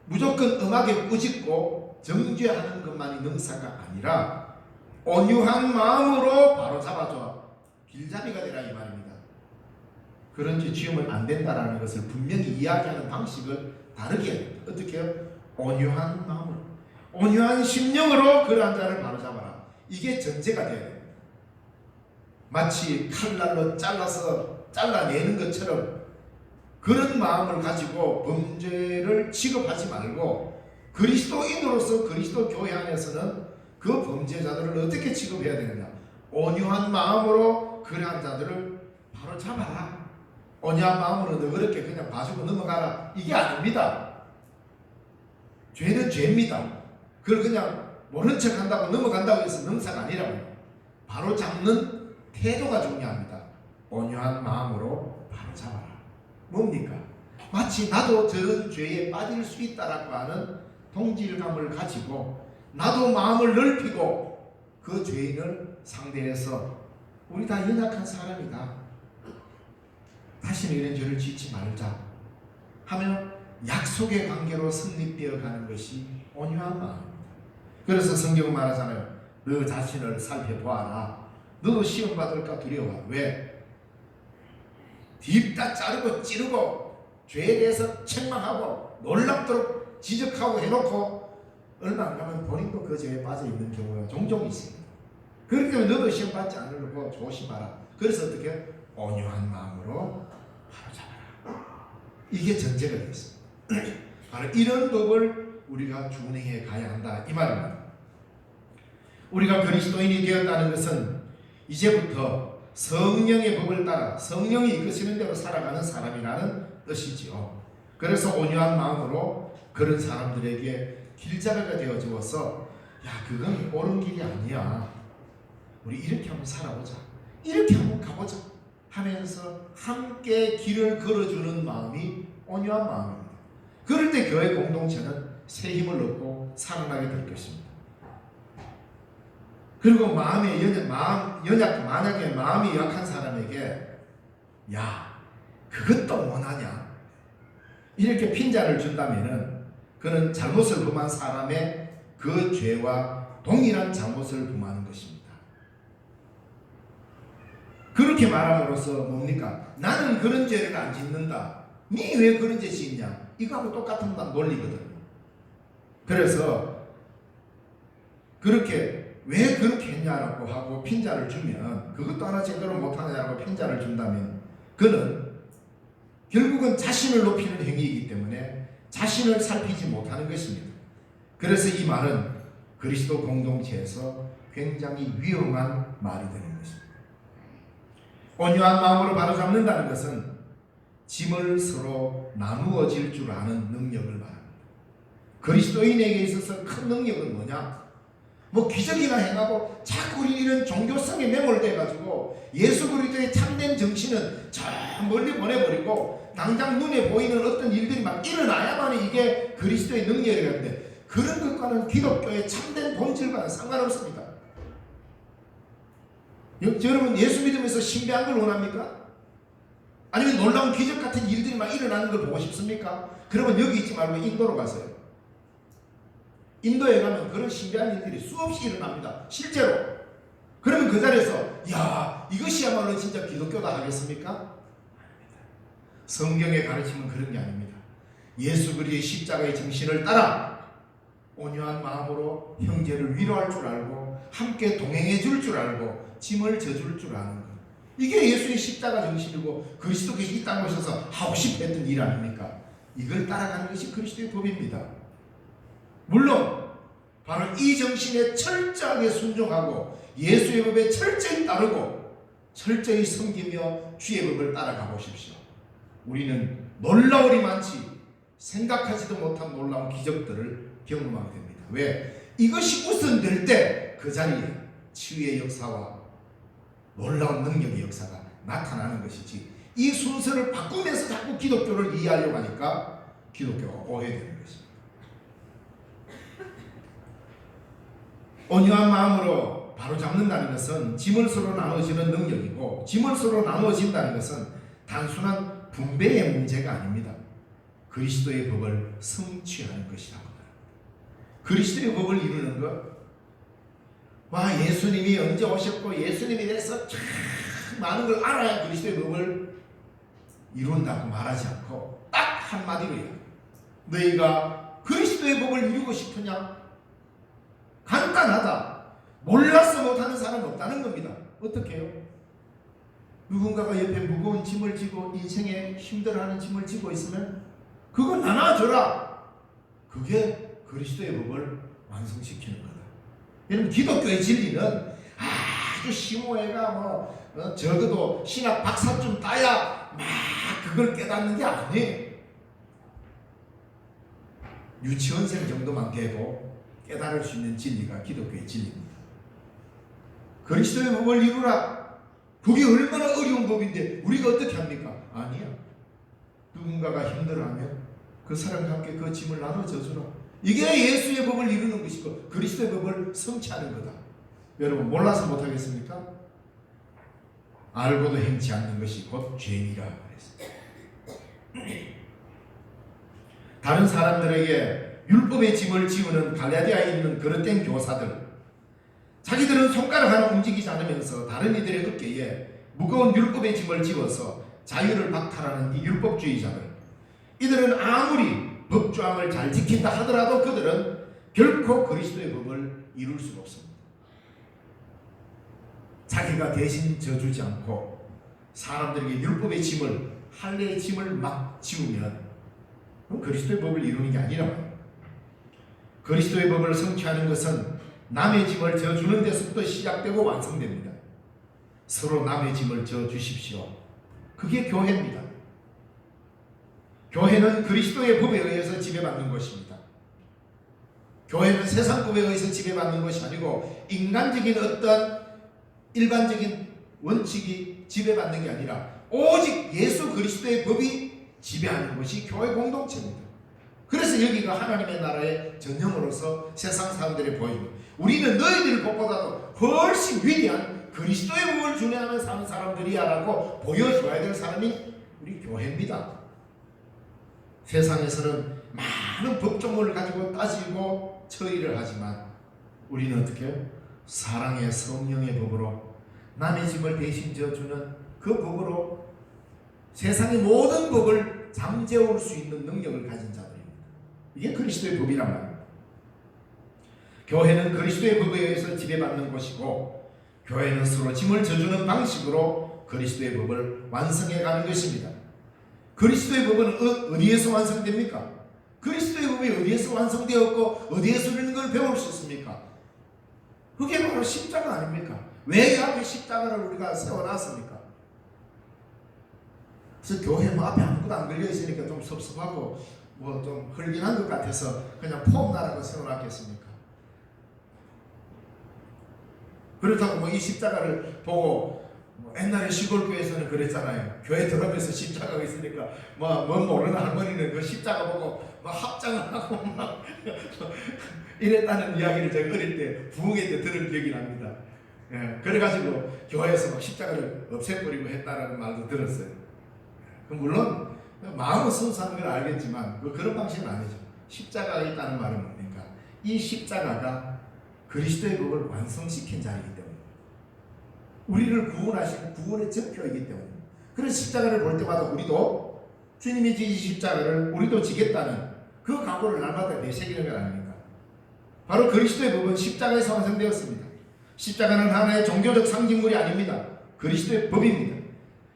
무조건 엄하게 꾸짖고 정죄하는 것만이 능사가 아니라 온유한 마음으로 바로 잡아줘 길잡이가 되라, 이 말입니다. 그런지 지으면 안 된다라는 것을 분명히 이야기하는 방식을 다르게 해야 됩니다. 어떻게 해요? 온유한 마음으로, 온유한 심령으로 그러한 자를 바로 잡아라. 이게 전제가 되어야 됩니다. 마치 칼날로 잘라내는 것처럼 그런 마음을 가지고 범죄를 취급하지 말고, 그리스도인으로서 그리스도 교회 안에서는 그 범죄자들을 어떻게 취급해야 되느냐? 온유한 마음으로 그러한 자들을 바로 잡아라. 온유한 마음으로 너 그렇게 그냥 봐주고 넘어가라, 이게 아닙니다. 죄는 죄입니다. 그걸 그냥 모른 척 한다고 넘어간다고 해서 능사가 아니라고요. 바로 잡는 태도가 중요합니다. 온유한 마음으로 바로 잡아라. 뭡니까? 마치 나도 저런 죄에 빠질 수 있다라고 하는 동질감을 가지고 나도 마음을 넓히고 그 죄인을 상대해서 우리 다 연약한 사람이다, 다시는 이런 죄를 짓지 말자 하면 약속의 관계로 성립되어 가는 것이 온유한 마음입니다. 그래서 성경은 말하잖아요. 너 자신을 살펴보아라. 너도 시험 받을까 두려워. 왜? 딥다 자르고 찌르고 죄에 대해서 책망하고 놀랍도록 지적하고 해놓고 얼마 안 가면 본인도 그 죄에 빠져 있는 경우가 종종 있습니다. 그렇기 때문에 너도 시험 받지 않으려고 조심하라. 그래서 어떻게? 온유한 마음으로 바로 잡아라. 이게 전제가 되겠습니다. 바로 이런 법을 우리가 준행해 가야 한다, 이 말입니다. 우리가 그리스도인이 되었다는 것은 이제부터 성령의 법을 따라 성령이 이끄시는 대로 살아가는 사람이라는 뜻이지요. 그래서 온유한 마음으로 그런 사람들에게 길잡이가 되어 주어서, 야, 그건 옳은 길이 아니야, 우리 이렇게 한번 살아보자, 이렇게 한번 가보자 하면서 함께 길을 걸어주는 마음이 온유한 마음입니다. 그럴 때 교회 공동체는 새 힘을 얻고 살아나게 될 것입니다. 그리고 만약에 마음이 약한 사람에게 야, 그것도 원하냐, 이렇게 핀잔을 준다면은 그는 잘못을 범한 사람의 그 죄와 동일한 잘못을 범하는 것입니다. 그렇게 말함으로써 뭡니까? 나는 그런 죄를 안 짓는다, 니 왜 그런 죄 짓냐, 이거하고 똑같은 논리거든요. 그래서 그렇게 왜 그렇게 했냐라고 하고 핀잔을 주면, 그것도 하나 제대로 못하느냐고 핀잔을 준다면 그는 결국은 자신을 높이는 행위이기 때문에 자신을 살피지 못하는 것입니다. 그래서 이 말은 그리스도 공동체에서 굉장히 위험한 말이 되는 것입니다. 온유한 마음으로 바로잡는다는 것은 짐을 서로 나누어질 줄 아는 능력을 말합니다. 그리스도인에게 있어서 큰 능력은 뭐냐? 뭐 기적이나 행하고 자꾸 우리 이런 종교성에 매몰돼가지고 예수 그리스도의 참된 정신은 저 멀리 보내버리고 당장 눈에 보이는 어떤 일들이 막 일어나야만 이게 그리스도의 능력이라는데, 그런 것과는 기독교의 참된 본질과는 상관없습니다. 여러분, 예수 믿으면서 신비한 걸 원합니까? 아니면 놀라운 기적 같은 일들이 막 일어나는 걸 보고 싶습니까? 그러면 여기 있지 말고 인도로 가세요. 인도에 가면 그런 신비한 일들이 수없이 일어납니다, 실제로. 그러면 그 자리에서 야, 이것이야말로 진짜 기독교다 하겠습니까? 성경의 가르침은 그런 게 아닙니다. 예수 그리스도의 십자가의 정신을 따라 온유한 마음으로 형제를 위로할 줄 알고 함께 동행해 줄 줄 알고 짐을 져줄 줄 아는 것, 이게 예수의 십자가 정신이고 그리스도께서 이 땅에 오셔서 하고 싶어 했던 일 아닙니까? 이걸 따라가는 것이 그리스도의 법입니다. 물론 바로 이 정신에 철저하게 순종하고 예수의 법에 철저히 따르고 철저히 섬기며 주의 법을 따라가 보십시오. 우리는 놀라울이 많지 생각하지도 못한 놀라운 기적들을 경험하게 됩니다. 왜? 이것이 우선될 때 그 자리에 치유의 역사와 놀라운 능력의 역사가 나타나는 것이지, 이 순서를 바꾸면서 자꾸 기독교를 이해하려고 하니까 기독교가 오해되는 것입니다. 온유한 마음으로 바로잡는다는 것은 짐을 서로 나눠지는 능력이고, 짐을 서로 나눠진다는 것은 단순한 분배의 문제가 아닙니다. 그리스도의 법을 성취하는 것이라고 합니다. 그리스도의 법을 이루는 것, 예수님이 언제 오셨고 예수님에 대해서 참 많은 걸 알아야 그리스도의 법을 이룬다고 말하지 않고 딱 한마디로요, 너희가 그리스도의 법을 이루고 싶으냐? 간단하다. 몰라서 못하는 사람은 없다는 겁니다. 어떻게 해요? 누군가가 옆에 무거운 짐을 지고 인생에 힘들어하는 짐을 지고 있으면 그거 나눠줘라. 그게 그리스도의 법을 완성시키는 거다. 여러분, 기독교의 진리는 아주 심오해가 적어도 신학 박사쯤 따야 막 그걸 깨닫는 게 아니에요. 유치원생 정도만 돼도 깨달을 수 있는 진리가 기독교의 진리입니다. 그리스도의 법을 이루라. 그게 얼마나 어려운 법인데 우리가 어떻게 합니까? 아니야. 누군가가 힘들어하면 그 사람과 함께 그 짐을 나눠줘 주라. 이게 예수의 법을 이루는 것이고 그리스도의 법을 성취하는 거다. 여러분, 몰라서 못하겠습니까? 알고도 행치 않는 것이 곧 죄니라 그랬습니다. 다른 사람들에게 율법의 짐을 지우는 갈라디아에 있는 그릇된 교사들, 자기들은 손가락 하나 움직이지 않으면서 다른 이들의 어깨에 무거운 율법의 짐을 지워서 자유를 박탈하는 이 율법주의자들, 이들은 아무리 법조항을 잘 지킨다 하더라도 그들은 결코 그리스도의 법을 이룰 수가 없습니다. 자기가 대신 져주지 않고 사람들에게 율법의 짐을, 할례의 짐을 막 지우면 그리스도의 법을 이루는 게 아니라 말이에요. 그리스도의 법을 성취하는 것은 남의 짐을 져주는 데서부터 시작되고 완성됩니다. 서로 남의 짐을 져주십시오. 그게 교회입니다. 교회는 그리스도의 법에 의해서 지배받는 것입니다. 교회는 세상 법에 의해서 지배받는 것이 아니고 인간적인 어떤 일반적인 원칙이 지배받는 게 아니라 오직 예수 그리스도의 법이 지배하는 것이 교회 공동체입니다. 그래서 여기가 하나님의 나라의 전형으로서 세상 사람들이 보입니다. 우리는 너희들 것보다도 훨씬 위대한 그리스도의 법을 준행하며 사는 사람들이야 라고 보여줘야 될 사람이 우리 교회입니다. 세상에서는 많은 법조문을 가지고 따지고 처리를 하지만 우리는 어떻게 해요? 사랑의 성령의 법으로 남의 짐을 대신 져주는 그 법으로 세상의 모든 법을 잠재울 수 있는 능력을 가진 자들입니다. 이게 그리스도의 법이란 말입니다. 교회는 그리스도의 법에 의해서 지배받는 것이고 교회는 서로 짐을 져주는 방식으로 그리스도의 법을 완성해가는 것입니다. 그리스도의 법은 어디에서 완성됩니까? 그리스도의 법이 어디에서 완성되었고 어디에서 이런 걸 배울 수 있습니까? 그게 바로 십자가 아닙니까? 왜 이 앞에 십자가를 우리가 세워놨습니까? 그래서 교회 앞에 아무것도 안 걸려 있으니까 좀 섭섭하고 좀 헐긴한 것 같아서 그냥 폼나라고 세워놨겠습니까? 그렇다고 이 십자가를 보고 옛날에 시골교회에서는 그랬잖아요. 교회 들어가면서 십자가가 있으니까 뭔 모르는 할머니는 그 십자가 보고 합장을 하고 이랬다는 이야기를 제가 어릴 때 부흥회 때 들은 기억이 납니다. 그래가지고 교회에서 십자가를 없애버리고 했다라는 말도 들었어요. 물론 마음은 순수한 걸 알겠지만 그런 방식은 아니죠. 십자가가 있다는 말은 뭡니까? 이 십자가가 그리스도의 법을 완성시킨 자리이기 때문에 우리를 구원하신 구원의 증표이기 때문에 그런 십자가를 볼 때마다 우리도 주님이 지신 십자가를 우리도 지겠다는 그 각오를 날마다 내새기는 것 아닙니까? 바로 그리스도의 법은 십자가에서 완성되었습니다. 십자가는 하나의 종교적 상징물이 아닙니다. 그리스도의 법입니다.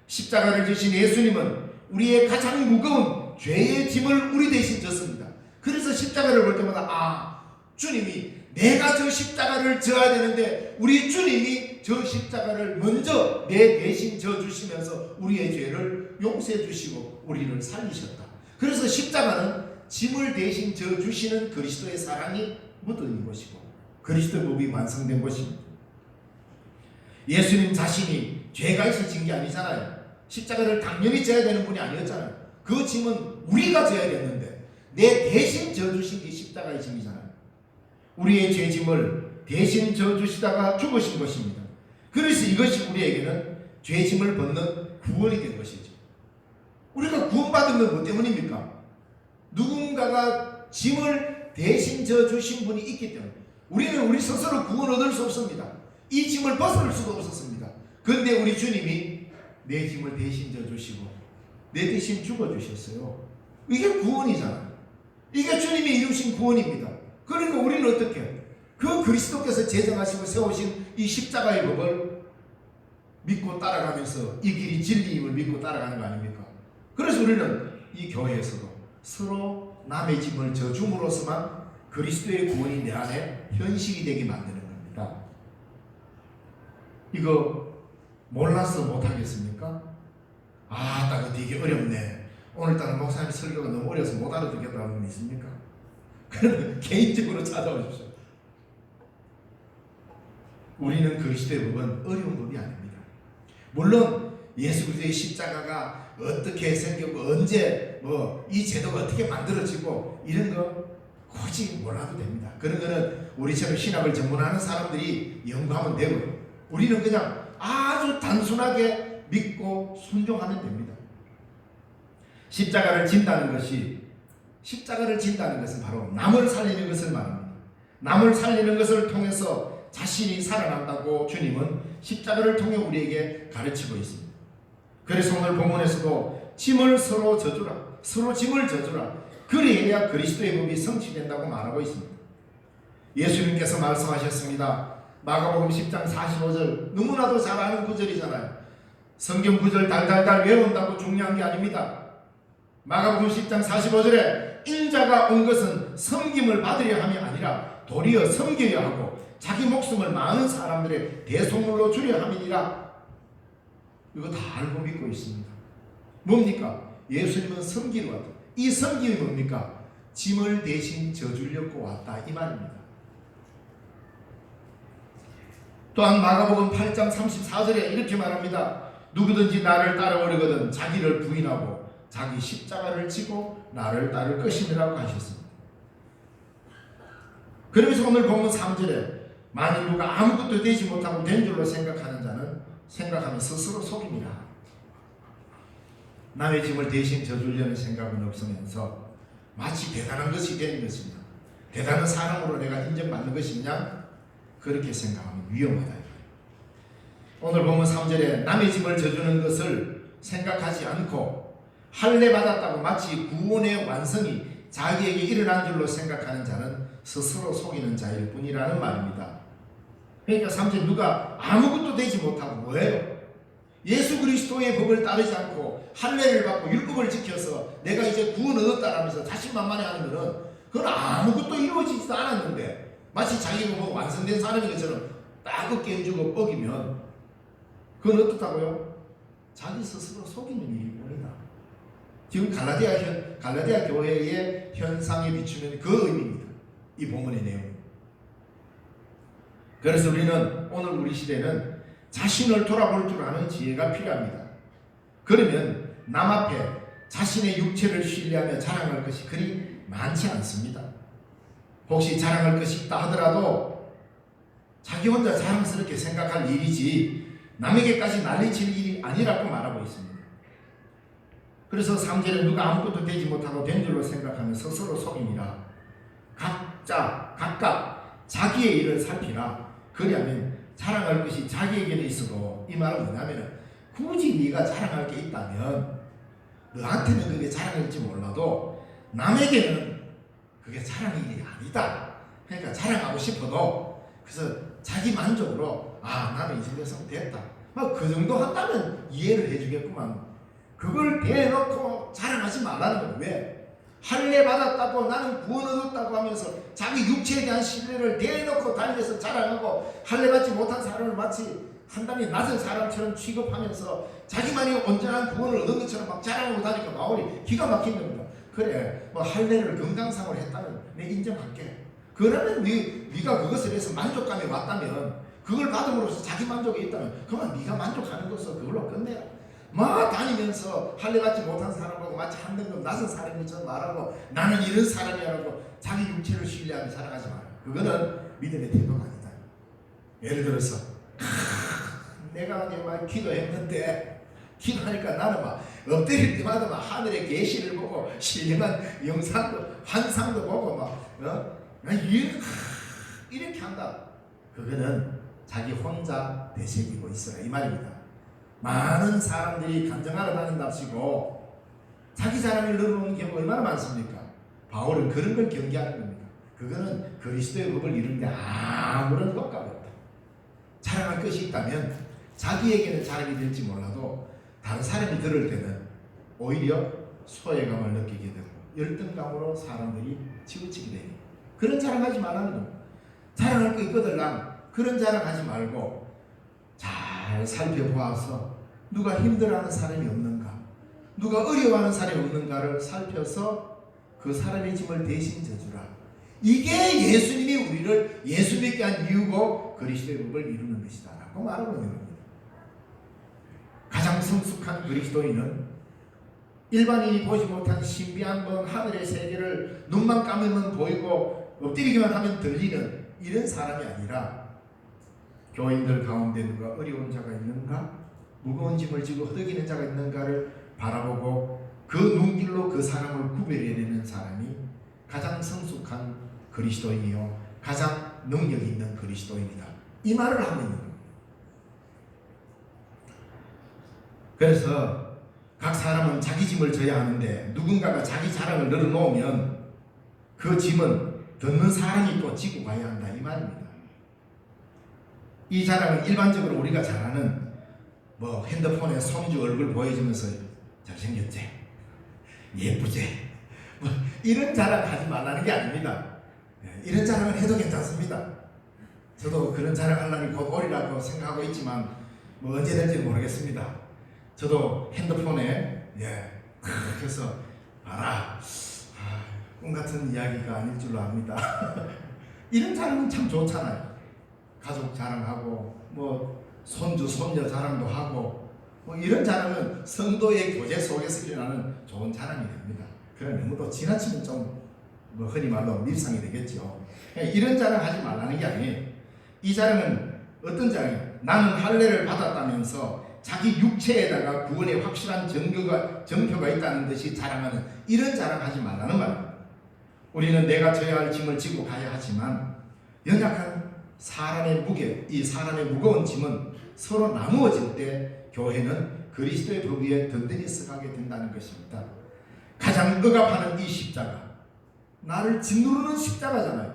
십자가를 지신 예수님은 우리의 가장 무거운 죄의 짐을 우리 대신 졌습니다. 그래서 십자가를 볼 때마다 주님이 내가 저 십자가를 져야 되는데 우리 주님이 저 십자가를 먼저 내 대신 져 주시면서 우리의 죄를 용서해 주시고 우리를 살리셨다. 그래서 십자가는 짐을 대신 져 주시는 그리스도의 사랑이 묻어있는 것이고 그리스도의 법이 완성된 것입니다. 예수님 자신이 죄가 있어 진 게 아니잖아요. 십자가를 당연히 져야 되는 분이 아니었잖아요. 그 짐은 우리가 져야 됐는데 내 대신 져 주신 게 십자가의 짐이잖아요. 우리의 죄짐을 대신 져주시다가 죽으신 것입니다. 그래서 이것이 우리에게는 죄짐을 벗는 구원이 된 것이죠. 우리가 구원받은 건 뭐 때문입니까? 누군가가 짐을 대신 져주신 분이 있기 때문에 우리는 우리 스스로 구원 얻을 수 없습니다. 이 짐을 벗을 수도 없었습니다. 그런데 우리 주님이 내 짐을 대신 져주시고 내 대신 죽어주셨어요. 이게 구원이잖아요. 이게 주님이 이루신 구원입니다. 그러니까 우리는 어떻게 그 그리스도께서 제정하시고 세우신 이 십자가의 법을 믿고 따라가면서 이 길이 진리임을 믿고 따라가는 거 아닙니까? 그래서 우리는 이 교회에서도 서로 남의 짐을 져줌으로써만 그리스도의 구원이 내 안에 현실이 되게 만드는 겁니다. 이거 몰라서 못하겠습니까? 딱 되게 어렵네. 오늘따라 목사님 설교가 너무 어려서 못 알아듣겠다는 분 있습니까? 그러면 개인적으로 찾아오십시오. 우리는 그리스도의 법은 어려운 법이 아닙니다. 물론 예수 그리스도의 십자가가 어떻게 생겼고 언제 이 제도가 어떻게 만들어지고 이런 거 굳이 몰라도 됩니다. 그런 거는 우리처럼 신학을 전문하는 사람들이 연구하면 되고요. 우리는 그냥 아주 단순하게 믿고 순종하면 됩니다. 십자가를 진다는 것은 바로 남을 살리는 것을 말합니다. 남을 살리는 것을 통해서 자신이 살아난다고 주님은 십자가를 통해 우리에게 가르치고 있습니다. 그래서 오늘 본문에서도 짐을 서로 져주라, 서로 짐을 져주라. 그래야 그리스도의 법이 성취된다고 말하고 있습니다. 예수님께서 말씀하셨습니다. 마가복음 10장 45절, 너무나도 잘 아는 구절이잖아요. 성경 구절 달달달 외운다고 중요한 게 아닙니다. 마가복음 10장 45절에 인자가 온 것은 섬김을 받으려 함이 아니라 도리어 섬겨야 하고 자기 목숨을 많은 사람들의 대속물로 주려 함이니라. 이거 다 알고 믿고 있습니다. 뭡니까? 예수님은 섬기러 왔다. 이 섬김이 뭡니까? 짐을 대신 져주려고 왔다 이 말입니다. 또한 마가복음 8장 34절에 이렇게 말합니다. 누구든지 나를 따라오려거든 자기를 부인하고 자기 십자가를 지고 나를 따를 것이라고 하셨습니다. 그러면서 오늘 본문 3절에 만일 누가 아무것도 되지 못하고 된 줄로 생각하는 자는 생각하면 스스로 속입니다. 남의 짐을 대신 져주려는 생각은 없으면서 마치 대단한 것이 되는 것입니다. 대단한 사람으로 내가 인정받는 것이냐? 그렇게 생각하면 위험하다. 오늘 본문 3절에 남의 짐을 져주는 것을 생각하지 않고 할례 받았다고 마치 구원의 완성이 자기에게 일어난 줄로 생각하는 자는 스스로 속이는 자일 뿐이라는 말입니다. 그러니까 3절 누가 아무것도 되지 못하고 뭐예요? 예수 그리스도의 법을 따르지 않고 할례를 받고 율법을 지켜서 내가 이제 구원 얻었다라면서 자신만만해 하는 것은 그건 아무것도 이루어지지도 않았는데 마치 자기가 뭐 완성된 사람인 것처럼 딱 어깨 해주고 뻐기면 그건 어떻다고요? 자기 스스로 속이는 일일 뿐이다. 지금 갈라디아 교회의 현상에 비추는 그 의미입니다. 이 본문의 내용. 그래서 우리는 오늘 우리 시대는 자신을 돌아볼 줄 아는 지혜가 필요합니다. 그러면 남 앞에 자신의 육체를 신뢰하며 자랑할 것이 그리 많지 않습니다. 혹시 자랑할 것이 있다 하더라도 자기 혼자 자랑스럽게 생각할 일이지 남에게까지 난리칠 일이 아니라고 말하고 있습니다. 그래서 3절에 누가 아무것도 되지 못하고 된 줄로 생각하면 스스로 속임이라. 각각 자기의 일을 살피라. 그리하면 자랑할 것이 자기에게는 있어도 이 말은 뭐냐면 굳이 네가 자랑할 게 있다면 너한테는 그게 자랑일지 몰라도 남에게는 그게 자랑의 일이 아니다. 그러니까 자랑하고 싶어도 그래서 자기 만족으로 나는 이 정도에서 됐다. 그 정도 한다면 이해를 해주겠구만. 그걸 대놓고 자랑하지 말라는 거예요. 왜? 할례 받았다고 나는 구원 얻었다고 하면서 자기 육체에 대한 신뢰를 대놓고 달려서 자랑하고 할례 받지 못한 사람을 마치 한단이 낮은 사람처럼 취급하면서 자기만이 온전한 구원을 얻은 것처럼 막 자랑하고 다니까 바울이 기가 막힌 겁니다. 그래, 뭐 할례를 건강상으로 했다면 내 인정할게. 그러면 네가 그것에 대해서 만족감이 왔다면, 그걸 받음으로써 자기 만족이 있다면 그만 네가 만족하는 것을 그걸로 끝내라. 막 다니면서 할례 받지 못한 사람하고 마치 한 등급 낮은 사람처럼 말하고 나는 이런 사람이라고 자기 육체를 신뢰하며 살아가지 마라. 그거는 믿음의 태도가 아니다. 예를 들어서 내가 막 기도했는데, 기도하니까 나는 막 엎드릴 때마다 막 하늘의 계시를 보고 신령한 영상도 환상도 보고 막 이렇게 한다. 그거는 자기 혼자 되새기고 있어라 이 말입니다. 많은 사람들이 간증하러 다닌답시고 자기 자랑을 늘어놓는 경우 얼마나 많습니까? 바울은 그런 걸 경계하는 겁니다. 그거는 그리스도의 법을 이루는데 아무런 효과가 없다. 자랑할 것이 있다면 자기에게는 자랑이 될지 몰라도 다른 사람이 들을 때는 오히려 소외감을 느끼게 되고 열등감으로 사람들이 치우치게 되니 그런 자랑하지 말라는 겁니다. 자랑할 거 있거들랑 그런 자랑하지 말고 잘 살펴보아서 누가 힘들어하는 사람이 없는가, 누가 어려워하는 사람이 없는가를 살펴서 그 사람의 짐을 대신 져주라. 이게 예수님이 우리를 예수 믿게 한 이유고 그리스도의 법을 이루는 것이다 라고 말하고 있는 겁니다. 가장 성숙한 그리스도인은 일반인이 보지 못한 신비한 먼 하늘의 세계를 눈만 감으면 보이고 엎드리기만 하면 들리는 이런 사람이 아니라, 교인들 가운데 누가 어려운 자가 있는가, 무거운 짐을 지고 허덕이는 자가 있는가를 바라보고 그 눈길로 그 사람을 구별해내는 사람이 가장 성숙한 그리스도인이요 가장 능력 있는 그리스도인이다, 이 말을 하고 있는 겁니다. 그래서 각 사람은 자기 짐을 져야 하는데 누군가가 자기 자랑을 늘어놓으면 그 짐은 듣는 사람이 또 지고 가야 한다 이 말입니다. 이 자랑은 일반적으로 우리가 잘 아는 뭐 핸드폰에 손주 얼굴 보여주면서 잘생겼지, 예쁘지, 뭐 이런 자랑 하지 말라는 게 아닙니다. 이런 자랑을 해도 괜찮습니다. 저도 그런 자랑 하려니 곧 오리라고 생각하고 있지만 뭐 언제 될지 모르겠습니다. 저도 핸드폰에 그래서 봐라, 꿈같은 이야기가 아닐 줄로 압니다. 이런 자랑은 참 좋잖아요. 가족 자랑하고 뭐 손주 손녀 자랑도 하고 뭐 이런 자랑은 성도의 교제 속에서 일어나는 좋은 자랑이 됩니다. 그럼 너무 또 지나치면 좀 뭐 흔히 말로 밉상이 되겠죠. 이런 자랑 하지 말라는 게 아니에요. 이 자랑은 어떤 자랑이에요? 나는 할례를 받았다면서 자기 육체에다가 구원의 확실한 정표가 있다는 듯이 자랑하는 이런 자랑하지 말라는 말입니다. 우리는 내가 져야 할 짐을 지고 가야 하지만 연약한 사람의 무게, 이 사람의 무거운 짐은 서로 나누어질 때 교회는 그리스도의 법 위에 든든히 서가게 된다는 것입니다. 가장 억압하는 이 십자가, 나를 짓누르는 십자가잖아요.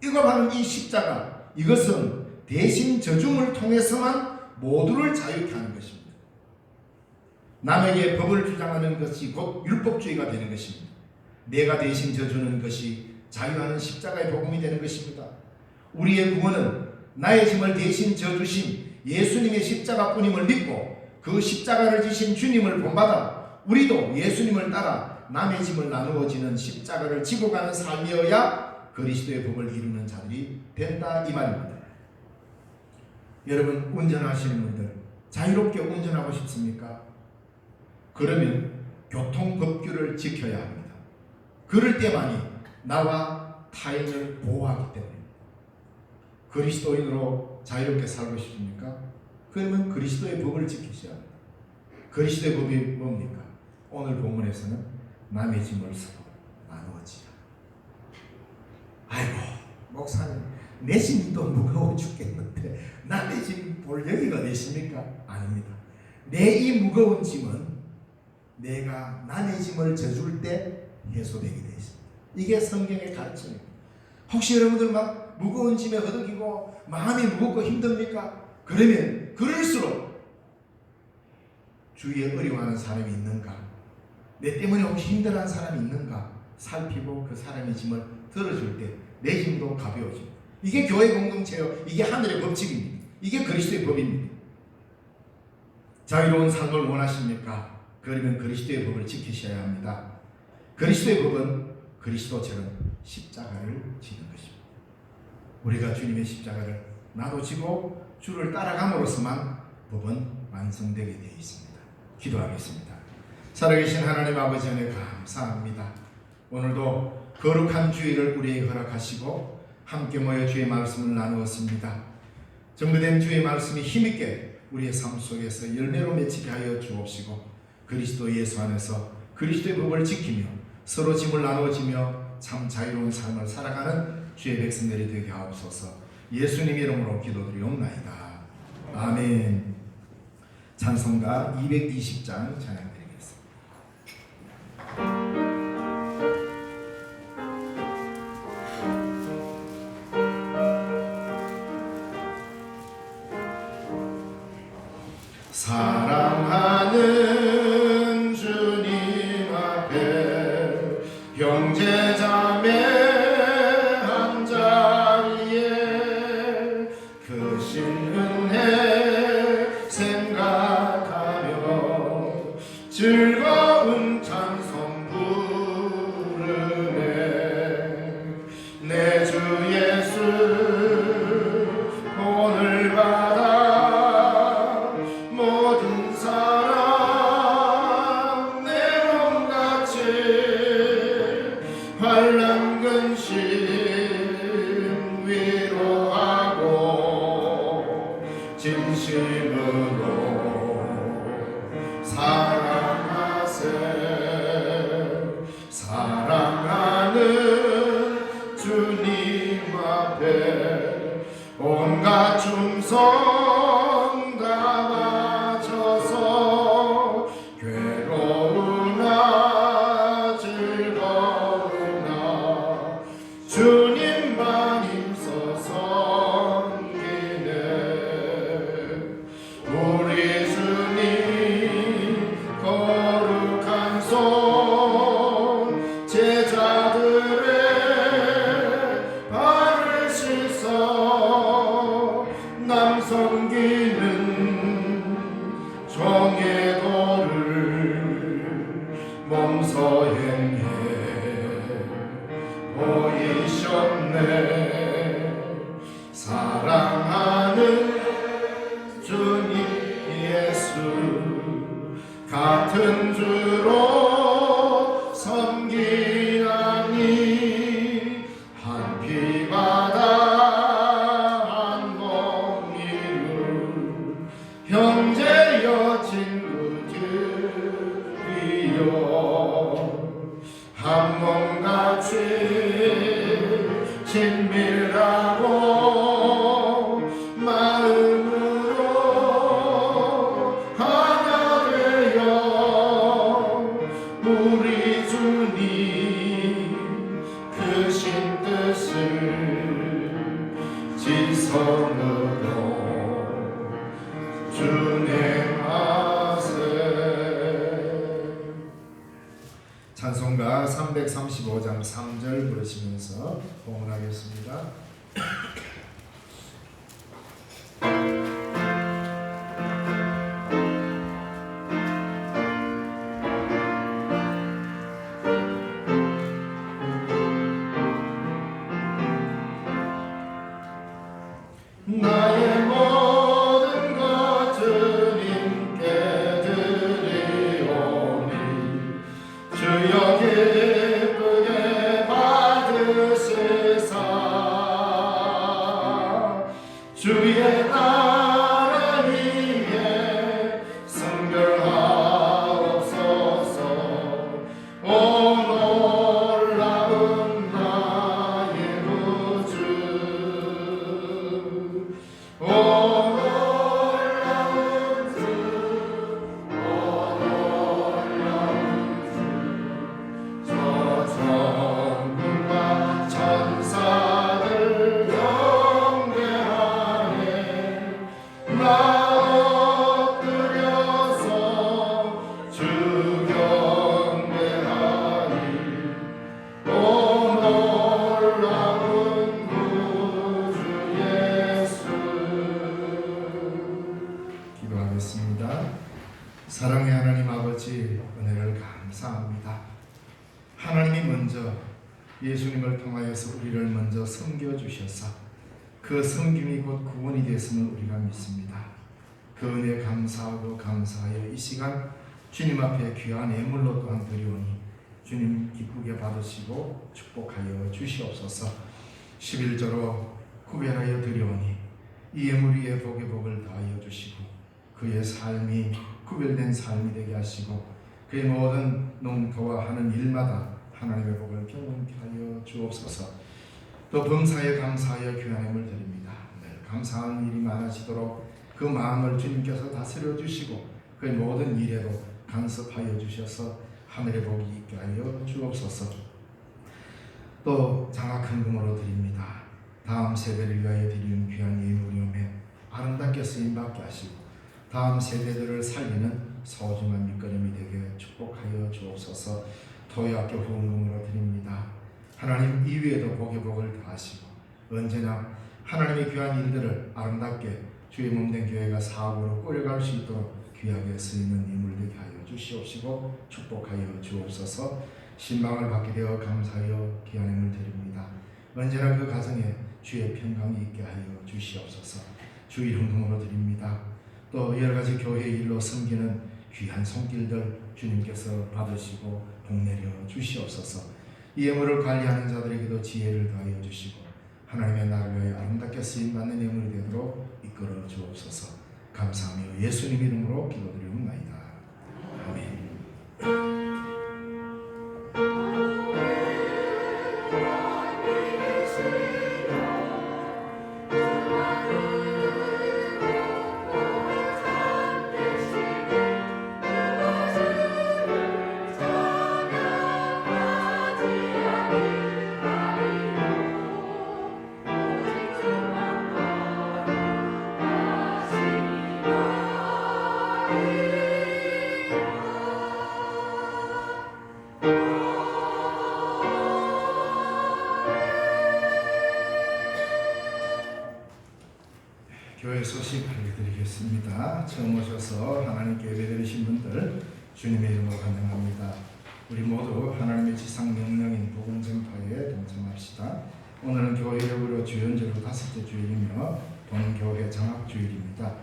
억압하는 이 십자가, 이것은 대신 저중을 통해서만 모두를 자유케 하는 것입니다. 남에게 법을 주장하는 것이 곧 율법주의가 되는 것입니다. 내가 대신 져주는 것이 자유하는 십자가의 복음이 되는 것입니다. 우리의 구원은 나의 짐을 대신 져주신 예수님의 십자가뿐임을 믿고 그 십자가를 지신 주님을 본받아 우리도 예수님을 따라 남의 짐을 나누어지는 십자가를 지고 가는 삶이어야 그리스도의 법을 이루는 자들이 된다 이 말입니다. 여러분, 운전하시는 분들 자유롭게 운전하고 싶습니까? 그러면 교통법규를 지켜야 합니다. 그럴 때만이 나와 타인을 보호하기 때문에. 그리스도인으로 자유롭게 살고 싶습니까? 그러면 그리스도의 법을 지키셔야 합니다. 그리스도의 법이 뭡니까? 오늘 본문에서는 남의 짐을 서로 나누어지라. 아이고 목사님, 내 짐이 또 무거워 죽겠는데 남의 짐 볼 여기가 되십니까? 아닙니다. 내 이 무거운 짐은 내가 남의 짐을 져줄 때 해소되게 되어 있습니다. 이게 성경의 가르침입니다. 혹시 여러분들 막 무거운 짐에 허덕이고 마음이 무겁고 힘듭니까? 그러면 그럴수록 주위에 어려워하는 사람이 있는가? 내 때문에 혹시 힘들어하는 사람이 있는가 살피고 그 사람의 짐을 들어줄 때 내 짐도 가벼워지고, 이게 교회 공동체요. 이게 하늘의 법칙입니다. 이게 그리스도의 법입니다. 자유로운 삶을 원하십니까? 그러면 그리스도의 법을 지키셔야 합니다. 그리스도의 법은 그리스도처럼 십자가를 지는 것입니다. 우리가 주님의 십자가를 나도 지고 주를 따라감으로써만 법은 완성되게 되어 있습니다. 기도하겠습니다. 살아계신 하나님 아버지 은혜 감사합니다. 오늘도 거룩한 주일을 우리에게 허락하시고 함께 모여 주의 말씀을 나누었습니다. 정리된 주의 말씀이 힘있게 우리의 삶 속에서 열매로 맺히게 하여 주옵시고, 그리스도 예수 안에서 그리스도의 법을 지키며 서로 짐을 나누어지며 참 자유로운 삶을 살아가는 주의 백성들이 되게 하옵소서. 예수님 이름으로 기도드리옵나이다. 아멘. 찬송가 220장 찬양드리겠습니다. 사랑하는 주님 앞에 형제자매 한 자리에 크신 은혜 생각하며 즐거운 찬송 부르네. 내 주 예수 오늘 받아 모든 사랑 내 몸같이 환난 근심 위로하고 진심으로 사랑하세. 사랑하는 주님 앞에 온갖 충성 다 바쳐서 괴로우나 즐거우나 주님만 힘써 섬기네. 우리 주님 거룩한 손 제자들의 발을 씻어 남 섬기는 종의 도를 몸소 행해 보이셨네. 사랑하는 주님 예수 같은 주로 섬기나니 한 피바다 한 몸 이루 형제여 친구들이여 한 몸같이 친밀하고 마음으로 하나 되어 우리 주님 크신 뜻을 지성으로 준행하세. 찬송가 335장 3절 부르시면서 봉헌하겠습니다. 나의 모든 것 주님께 드리오니 주여 기쁘게 받으시사. 주의 나라 위에 성결하옵소서. 오 놀라운 나의 구주, 오 놀라운 주, 오 놀라운 주, 하나님이 먼저 예수님을 통하여서 우리를 먼저 섬겨주셔서 그 섬김이 곧 구원이 되었음을 우리가 믿습니다. 그 은혜에 감사하고 감사하여 이 시간 주님 앞에 귀한 예물로 또한 드리오니 주님 기쁘게 받으시고 축복하여 주시옵소서. 11조로 구별하여 드리오니 이 예물 위에 복의 복을 더하여 주시고 그의 삶이 구별된 삶이 되게 하시고 그의 모든 농토와 하는 일마다 하나님의 복을 경험케 하여 주옵소서. 또 범사에 감사하여 귀한 예물 드립니다. 감사한 일이 많아지도록 그 마음을 주님께서 다스려 주시고 그의 모든 일에도 간섭하여 주셔서 하늘의 복이 있게 하여 주옵소서. 또 장악한 금으로 드립니다. 다음 세대를 위하여 드리는 귀한 예물이오매 아름답게 쓰임받게 하시고 다음 세대들을 살리는 소중한 밑거름이 되게 축복하여 주옵소서. 토요학교 후원금으로 드립니다. 하나님 이외에도 복의 복을 더하시고 언제나 하나님의 귀한 일들을 아름답게 주의 몸된 교회가 사업으로 꾸려갈 수 있도록 귀하게 쓰이는 인물 되게 하여 주시옵시고 축복하여 주옵소서. 신방을 받게 되어 감사하여 귀한 힘을 드립니다. 언제나 그 가정에 주의 평강이 있게 하여 주시옵소서. 주의 헌금으로 드립니다. 또 여러 가지 교회 일로 섬기는 귀한 손길들 주님께서 받으시고 복내려 주시옵소서. 이 예물을 관리하는 자들에게도 지혜를 더하여 주시고 하나님의 나라를 위하여 아름답게 쓰임받는 예물이 되도록 이끌어 주옵소서. 감사하며 예수님 이름으로 기도드리옵나이다. 아멘. 교회 소식 알려드리겠습니다. 처음 오셔서 하나님께 예배드리신 분들 주님의 이름으로 환영합니다. 우리 모두 하나님의 지상 명령인 복음 전파에 동참합시다. 오늘은 교회력으로 주연절로 5째 주일이며 본교회 장학주일입니다.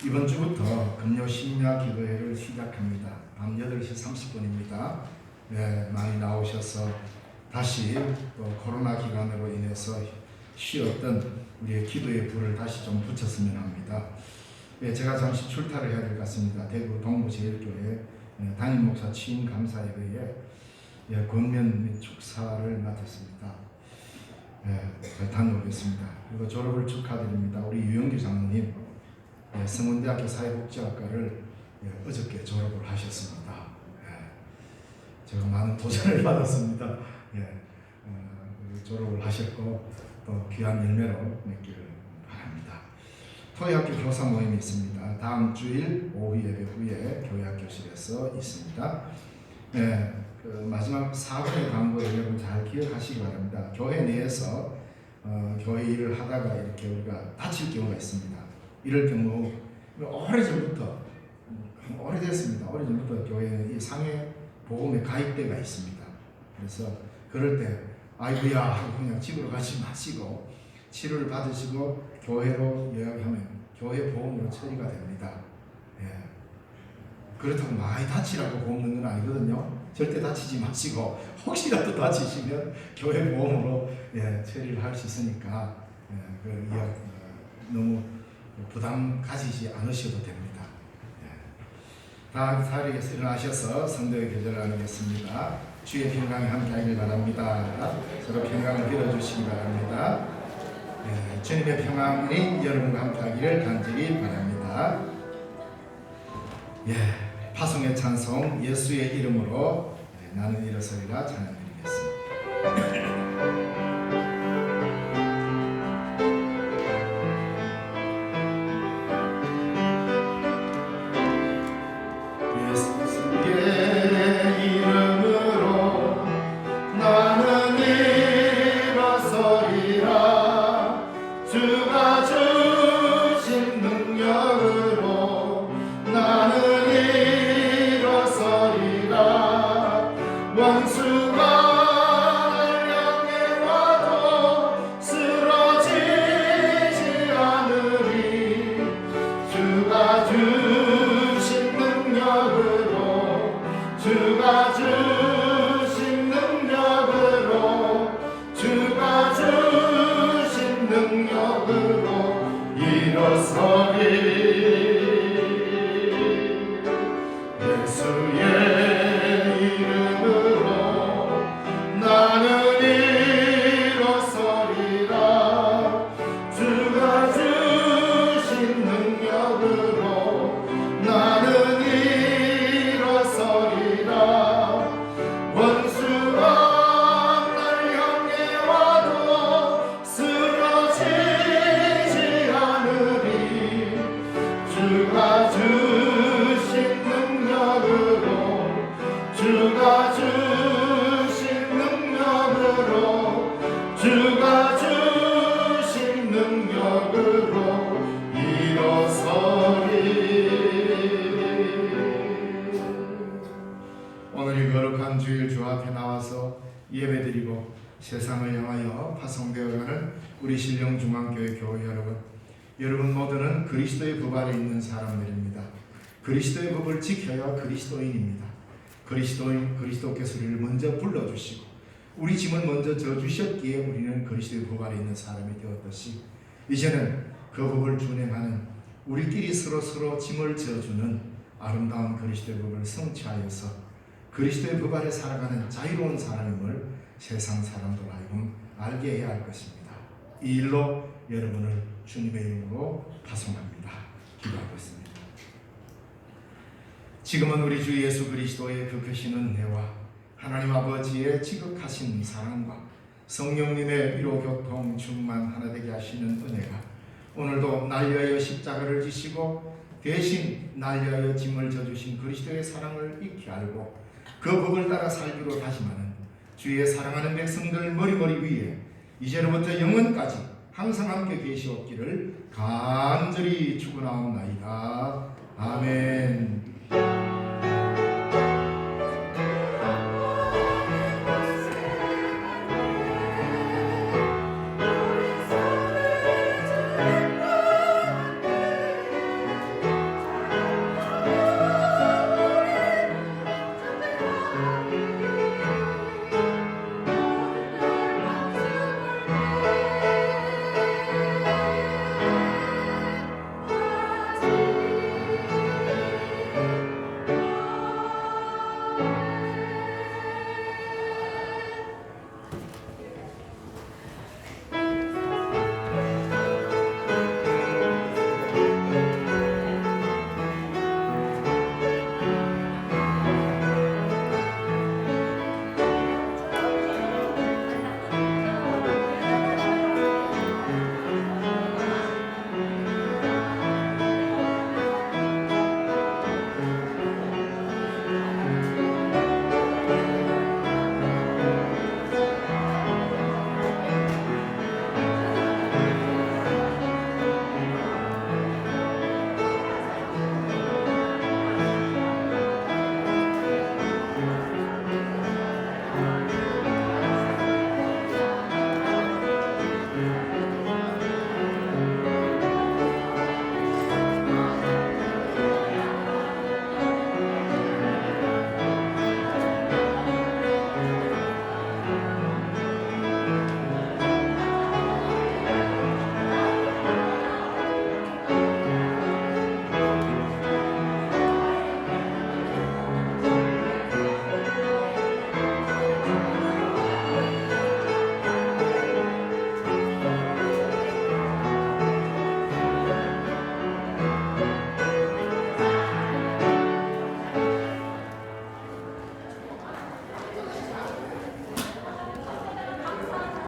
이번 주부터 금요 심야 기도회를 시작합니다. 밤 8시 30분입니다. 네, 많이 나오셔서 다시 또 코로나 기간으로 인해서 쉬었던 우리의 기도의 불을 다시 좀 붙였으면 합니다. 예, 제가 잠시 출타를 해야 될 것 같습니다. 대구 동부제일교회 담임 목사 취임 감사 예배에 권면 및 축사를 맡았습니다. 잘 다녀오겠습니다. 그리고 졸업을 축하드립니다. 우리 유영규 장로님 성원대학교 사회복지학과를 어저께 졸업을 하셨습니다. 제가 많은 도전을 받았습니다. 졸업을 하셨고 또 귀한 열매로 맺기를 바랍니다. 토요학교 교사 모임이 있습니다. 다음 주일 오후 예배 후에 교회학교실에서 있습니다. 그 마지막 4분의 광고를 여러분 잘 기억하시기 바랍니다. 교회 내에서 교회 일을 하다가 이렇게 우리가 다칠 경우가 있습니다. 이럴 경우 오래전부터 교회는 이 상해 보험에 가입대가 있습니다. 그래서 그럴 때 아이고야 하고 그냥 집으로 가지 마시고 치료를 받으시고 교회로 예약하면 교회 보험으로 처리가 됩니다. 그렇다고 많이 다치라고 보험 넣는 건 아니거든요. 절대 다치지 마시고 혹시라도 다치시면 교회 보험으로 처리를 할 수 있으니까 너무 부담 가지지 않으셔도 됩니다. 다 자리에서 일어나셔서 성도의 교제를 나누겠습니다. 주의 평강이 함께 하길 바랍니다. 서로 평강을 빌어주시기 바랍니다. 주님의 평강이 여러분과 함께 하기를 간절히 바랍니다. 파송의 찬송 예수의 이름으로 나는 일어서리라 찬양드리겠습니다. 나는 일어서리라 원수가 날 향해 와도 쓰러지지 않으리. 주가 주신 능력으로, 주가 주신 능력으로, 주가 주신 능력으로 일어서리. 예수의 이름으로 나는 일어서리라. 주가 주신 능력으로 나는 일어서리라. 원수가 날 향해 와도 쓰러지지 않으리. 주가 주신 능력으로, 주가 주신 능력으로, 주가 주신 능력으로 일어서리. 오늘 이 거룩한 주일 주 앞에 나와서 예배드리고 세상을 향하여 파송되어가는 우리 신령중앙교회 교회 여러분 모두는 그리스도의 법 아래 있는 사람들입니다. 그리스도의 법을 지켜야 그리스도인입니다. 그리스도께서 우리를 먼저 불러주시고 우리 짐을 먼저 져주셨기에 우리는 그리스도의 법 아래 있는 사람이 되었듯이, 이제는 그 법을 준행하는, 우리끼리 서로 짐을 져주는 아름다운 그리스도의 법을 성취하여서 그리스도의 법 아래 살아가는 자유로운 사람임을 세상 사람들 하여금 알게 해야 할 것입니다. 이 일로 여러분을 주님의 이름으로 파송합니다. 기도하고 있습니다. 지금은 우리 주 예수 그리스도의 그 크신 은혜와 하나님 아버지의 지극하신 사랑과 성령님의 위로 교통 충만 하나 되게 하시는 은혜가 오늘도 날 위하여 십자가를 지시고 대신 날 위하여 짐을 져주신 그리스도의 사랑을 익히 알고 그 법을 따라 살기로 다짐하는 주의 사랑하는 백성들 머리머리 위에 이제로부터 영원까지 항상 함께 계시옵기를 간절히 축원하옵나이다. 아멘.